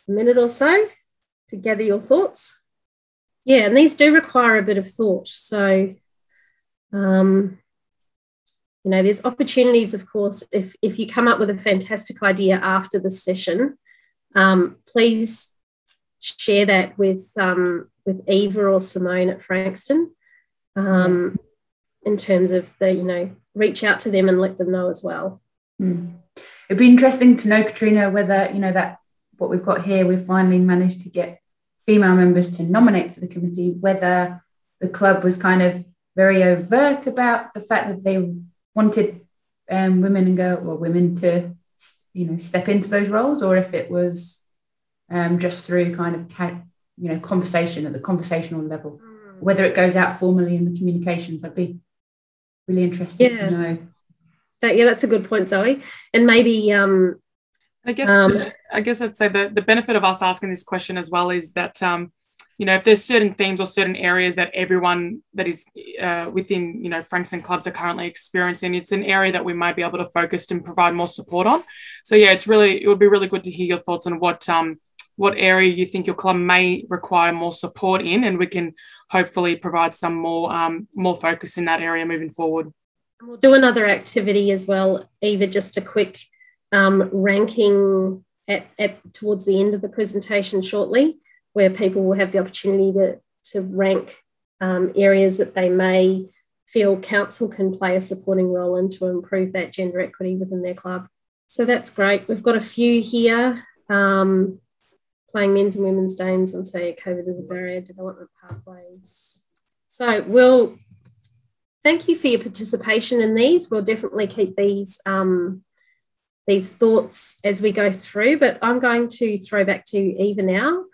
a minute or so to gather your thoughts. Yeah, and these do require a bit of thought. So, there's opportunities, of course, if you come up with a fantastic idea after the session, please share that with Eva or Simone at Frankston, in terms of reach out to them and let them know as well. It'd be interesting to know, Katrina, whether, that what we've got here, we've finally managed to get female members to nominate for the committee, whether the club was kind of very overt about the fact that they wanted women to, step into those roles, or if it was just through kind of, conversation at the conversational level, whether it goes out formally in the communications. I'd be really interested to know. That's a good point, Zoe. And maybe I guess I'd say the benefit of us asking this question as well is that if there's certain themes or certain areas that everyone that is within Frankston clubs are currently experiencing, it's an area that we might be able to focus and provide more support on. So it would be really good to hear your thoughts on what area you think your club may require more support in, and we can hopefully provide some more focus in that area moving forward. We'll do another activity as well, Eva, just a quick ranking at towards the end of the presentation shortly, where people will have the opportunity to rank areas that they may feel council can play a supporting role in to improve that gender equity within their club. So that's great. We've got a few here, playing men's and women's games and say COVID is a barrier, development pathways. So we'll thank you for your participation in these. We'll definitely keep these thoughts as we go through, but I'm going to throw back to Eva now.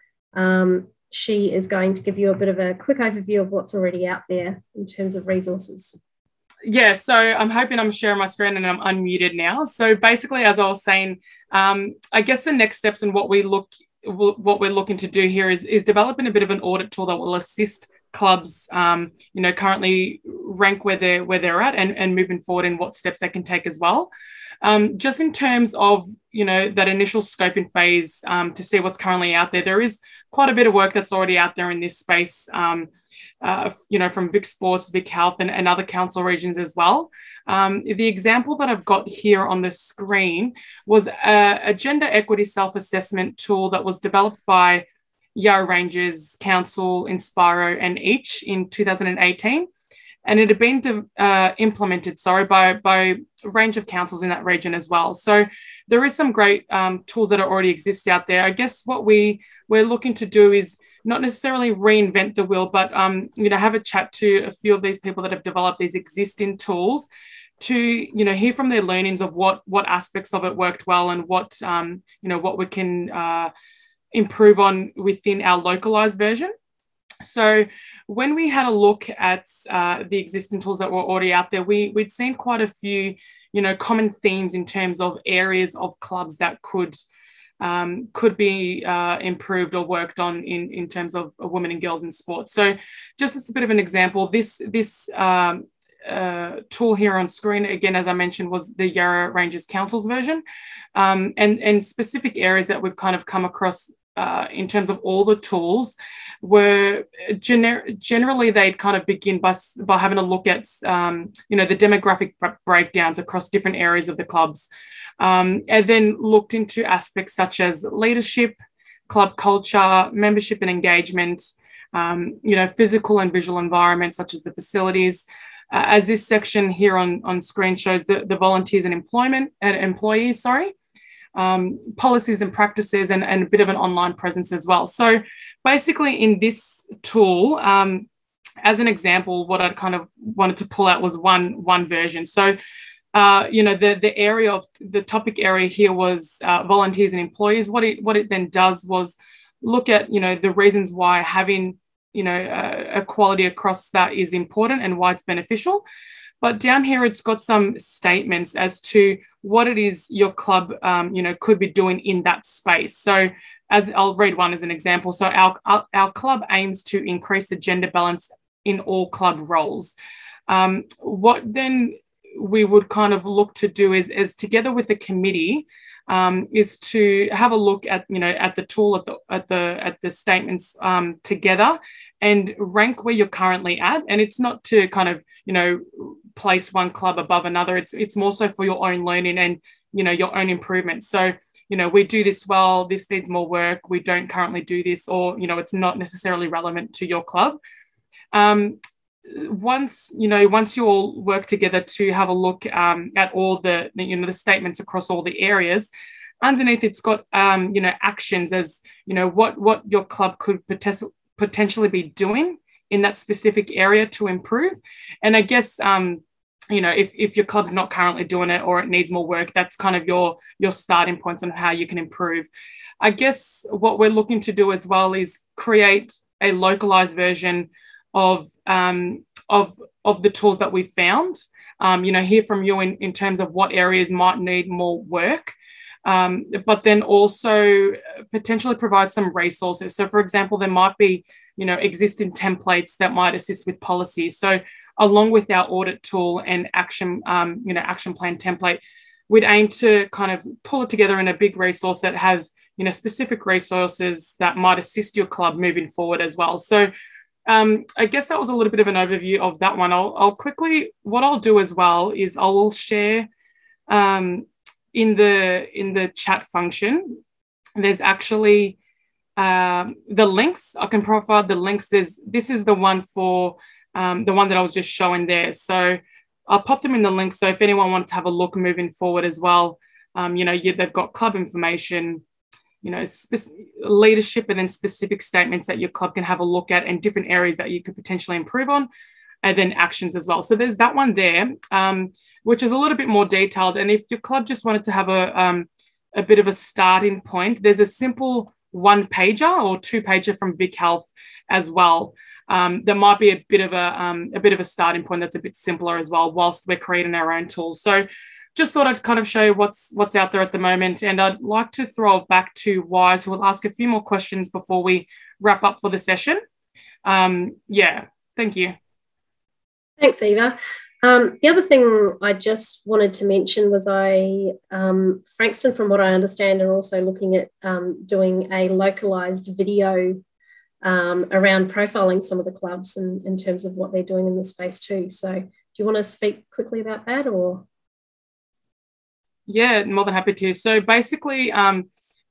She is going to give you a bit of a quick overview of what's already out there in terms of resources. Yeah, so I'm hoping I'm sharing my screen and I'm unmuted now. So basically, as I was saying, I guess the next steps and what we're looking to do here is developing a bit of an audit tool that will assist clubs, currently rank where they're at and moving forward in what steps they can take as well. Just in terms of, that initial scoping phase to see what's currently out there, there is quite a bit of work that's already out there in this space, from Vic Sports, Vic Health and other council regions as well. The example that I've got here on the screen was a gender equity self-assessment tool that was developed by Yarra Ranges Council, Inspiro and Each in 2018. And it had been implemented, by a range of councils in that region as well. So there is some great tools that already exist out there. I guess what we're looking to do is not necessarily reinvent the wheel, but have a chat to a few of these people that have developed these existing tools to hear from their learnings of what aspects of it worked well and what we can improve on within our localized version. So when we had a look at the existing tools that were already out there, we'd seen quite a few, common themes in terms of areas of clubs that could be improved or worked on in terms of women and girls in sport. So just as a bit of an example, this tool here on screen, again, as I mentioned, was the Yarra Ranges Council's version, and specific areas that we've kind of come across in terms of all the tools were generally they'd kind of begin by having a look at the demographic breakdowns across different areas of the clubs, and then looked into aspects such as leadership, club culture, membership and engagement, physical and visual environment such as the facilities, as this section here on screen shows the volunteers and employees, policies and practices, and a bit of an online presence as well. So basically in this tool, as an example, what I kind of wanted to pull out was one version. So, the area of the topic area here was volunteers and employees. What it then does was look at, the reasons why having, equality across that is important and why it's beneficial. But down here, it's got some statements as to what it is your club, could be doing in that space. So as I'll read one as an example. So our club aims to increase the gender balance in all club roles. What then we would kind of look to do is together with the committee, is to have a look at, at the tool, at the statements together, and rank where you're currently at. And it's not to kind of, place one club above another. It's more so for your own learning and, your own improvement. So, we do this well, this needs more work, we don't currently do this, or, it's not necessarily relevant to your club. Once you all work together to have a look at all the, the statements across all the areas, underneath it's got, actions as, what your club could potentially be doing in that specific area to improve. And I guess, if your club's not currently doing it or it needs more work, that's kind of your starting points on how you can improve. I guess what we're looking to do as well is create a localized version of the tools that we've found, hear from you in terms of what areas might need more work, but then also potentially provide some resources. So for example, there might be, existing templates that might assist with policies. So along with our audit tool and action plan template, we'd aim to kind of pull it together in a big resource that has, specific resources that might assist your club moving forward as well. So I guess that was a little bit of an overview of that one. I'll quickly, what I'll do as well is I will share in the chat function, there's actually the links. I can provide the links. This is the one for the one that I was just showing there. So I'll pop them in the link. So if anyone wants to have a look moving forward as well, they've got club information, leadership, and then specific statements that your club can have a look at and different areas that you could potentially improve on, and then actions as well. So there's that one there, which is a little bit more detailed. And if your club just wanted to have a bit of a starting point, there's a simple 1-pager or 2-pager from Vic Health as well. There might be a bit of a starting point that's a bit simpler as well, whilst we're creating our own tools. So just thought I'd kind of show you what's out there at the moment. And I'd like to throw it back to WHISE, who will ask a few more questions before we wrap up for the session. Thank you. Thanks, Eva. The other thing I just wanted to mention was Frankston, from what I understand, are also looking at doing a localised video around profiling some of the clubs and in terms of what they're doing in the space too. So do you want to speak quickly about that, or? Yeah, more than happy to. So basically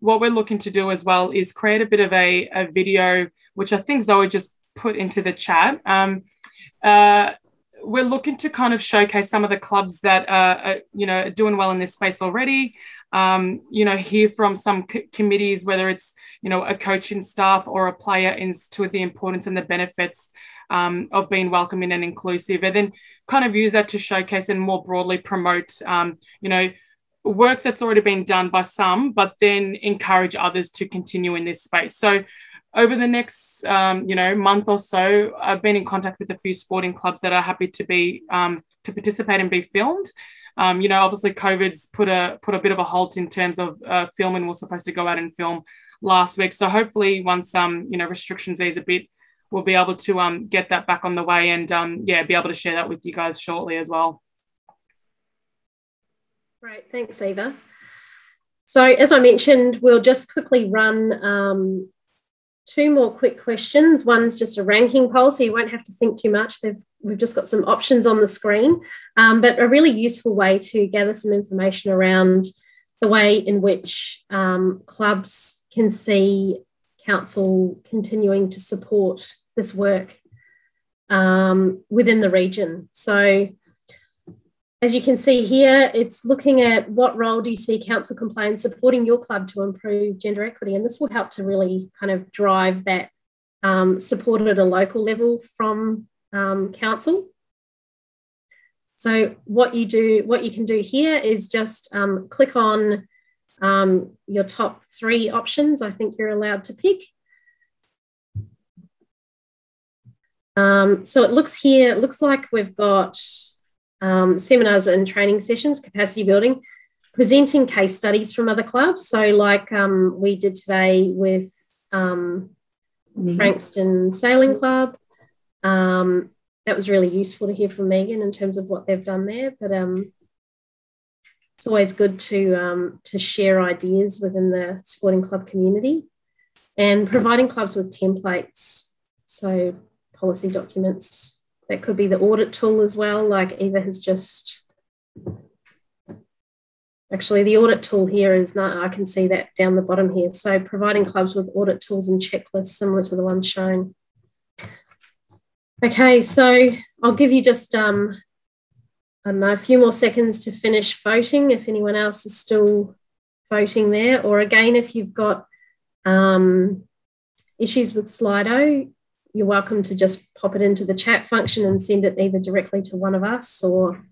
what we're looking to do as well is create a bit of a video, which I think Zoe just put into the chat. We're looking to kind of showcase some of the clubs that are doing well in this space already. Hear from some committees, whether it's, a coaching staff or a player, into the importance and the benefits of being welcoming and inclusive, and then kind of use that to showcase and more broadly promote, work that's already been done by some, but then encourage others to continue in this space. So over the next, month or so, I've been in contact with a few sporting clubs that are happy to be to participate and be filmed. Obviously COVID's put a bit of a halt in terms of filming. We're supposed to go out and film last week. So hopefully once, restrictions ease a bit, we'll be able to get that back on the way and, be able to share that with you guys shortly as well. Great, thanks, Eva. So as I mentioned, we'll just quickly run 2 more quick questions. One's just a ranking poll, so you won't have to think too much. We've just got some options on the screen, but a really useful way to gather some information around the way in which clubs can see council continuing to support this work within the region. So as you can see here, it's looking at what role do you see council can play in supporting your club to improve gender equity, and this will help to really kind of drive that support at a local level from council. So what you can do here is just click on your top 3 options. I think you're allowed to pick. So it looks like we've got seminars and training sessions, capacity building, presenting case studies from other clubs. So like we did today with Frankston Sailing Club. That was really useful to hear from Meaghan in terms of what they've done there. But it's always good to share ideas within the sporting club community, and providing clubs with templates. So policy documents, that could be the audit tool as well, like Eva has just, actually the audit tool here is not, I can see that down the bottom here. So providing clubs with audit tools and checklists similar to the one shown. Okay, so I'll give you just, I don't know, a few more seconds to finish voting if anyone else is still voting there. Or again, if you've got issues with Slido, you're welcome to just pop it into the chat function and send it either directly to one of us or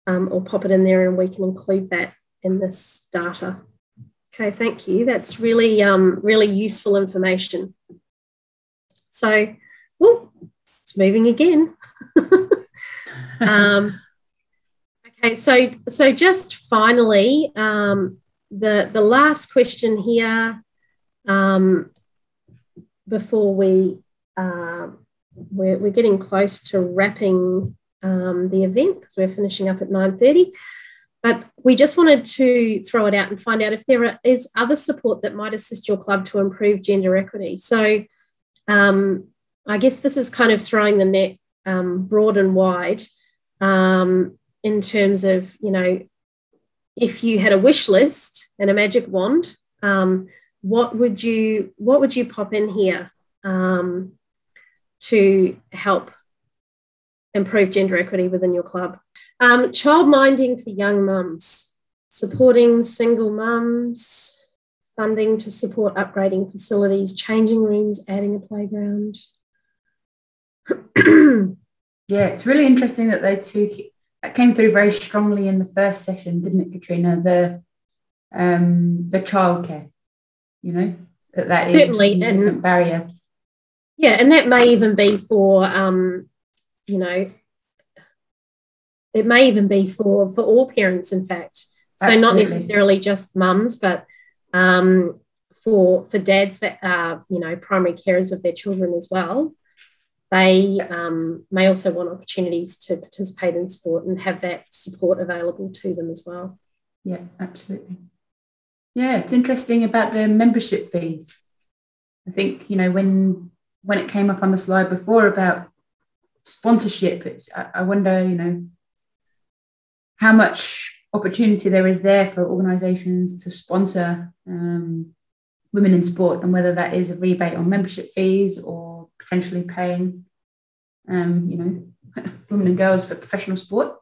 pop it in there and we can include that in this data. Okay, thank you. That's really, really useful information. So, it's moving again. Okay, so just finally, the last question here before we're getting close to wrapping the event because we're finishing up at 9:30. But we just wanted to throw it out and find out if there is other support that might assist your club to improve gender equity. So I guess this is kind of throwing the net broad and wide in terms of, you know, if you had a wish list and a magic wand, what would you pop in here to help improve gender equity within your club? Child minding for young mums, supporting single mums, funding to support upgrading facilities, changing rooms, adding a playground. Yeah, it's really interesting that that came through very strongly in the first session, didn't it, Katrina? The childcare, you know, that is certainly a significant barrier. Yeah, and that may even be for you know, it may even be for all parents, in fact. So Absolutely. Not necessarily just mums, but for dads that are, you know, primary carers of their children as well. They may also want opportunities to participate in sport and have that support available to them as well. Yeah, absolutely. Yeah, it's interesting about the membership fees. I think, you know, when it came up on the slide before about sponsorship, I wonder, you know, how much opportunity there is there for organisations to sponsor women in sport, and whether that is a rebate on membership fees or potentially paying, you know, women and girls for professional sport.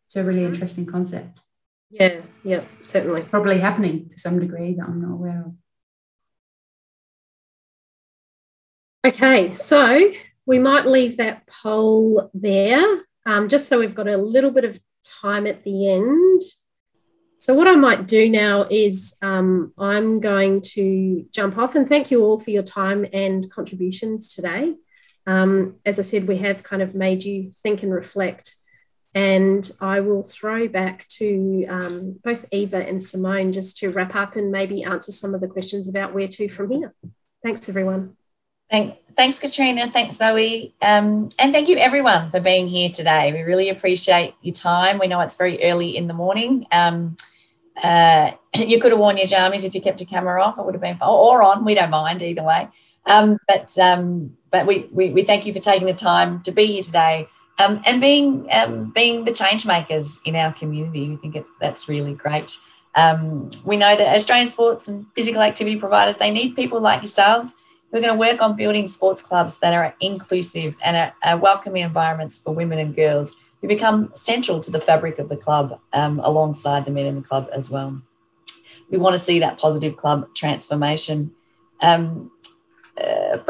It's a really interesting concept. Yeah, certainly. Probably happening to some degree that I'm not aware of. Okay, so we might leave that poll there, just so we've got a little bit of time at the end. So what I might do now is I'm going to jump off, and thank you all for your time and contributions today. As I said, we have kind of made you think and reflect, and I will throw back to both Eva and Simone just to wrap up and maybe answer some of the questions about where to from here. Thanks, everyone. Thanks, Katrina. Thanks, Zoe. And thank you, everyone, for being here today. We really appreciate your time. We know it's very early in the morning. You could have worn your jammies if you kept your camera off. It would have been fun, or on. We don't mind either way. But we thank you for taking the time to be here today and being the change makers in our community. We think that's really great. We know that Australian sports and physical activity providers, they need people like yourselves. We're going to work on building sports clubs that are inclusive and are welcoming environments for women and girls who become central to the fabric of the club, alongside the men in the club as well. We want to see that positive club transformation. From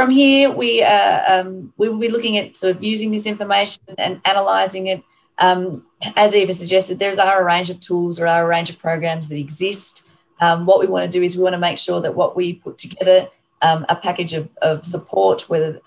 here, we will be looking at sort of using this information and analysing it. As Eva suggested, there are a range of tools, there are a range of programs that exist. What we want to do is we want to make sure that what we put together, a package of support, whether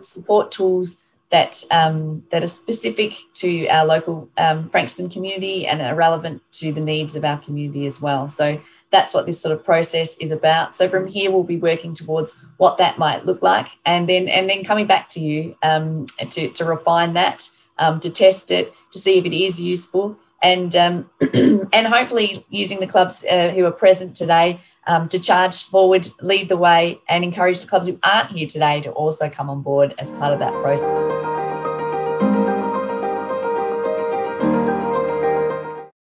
support tools that are specific to our local Frankston community and are relevant to the needs of our community as well. So that's what this sort of process is about. So from here, we'll be working towards what that might look like, and then coming back to you to refine that, to test it, to see if it is useful, and and hopefully using the clubs who are present today to charge forward, lead the way, and encourage the clubs who aren't here today to also come on board as part of that process.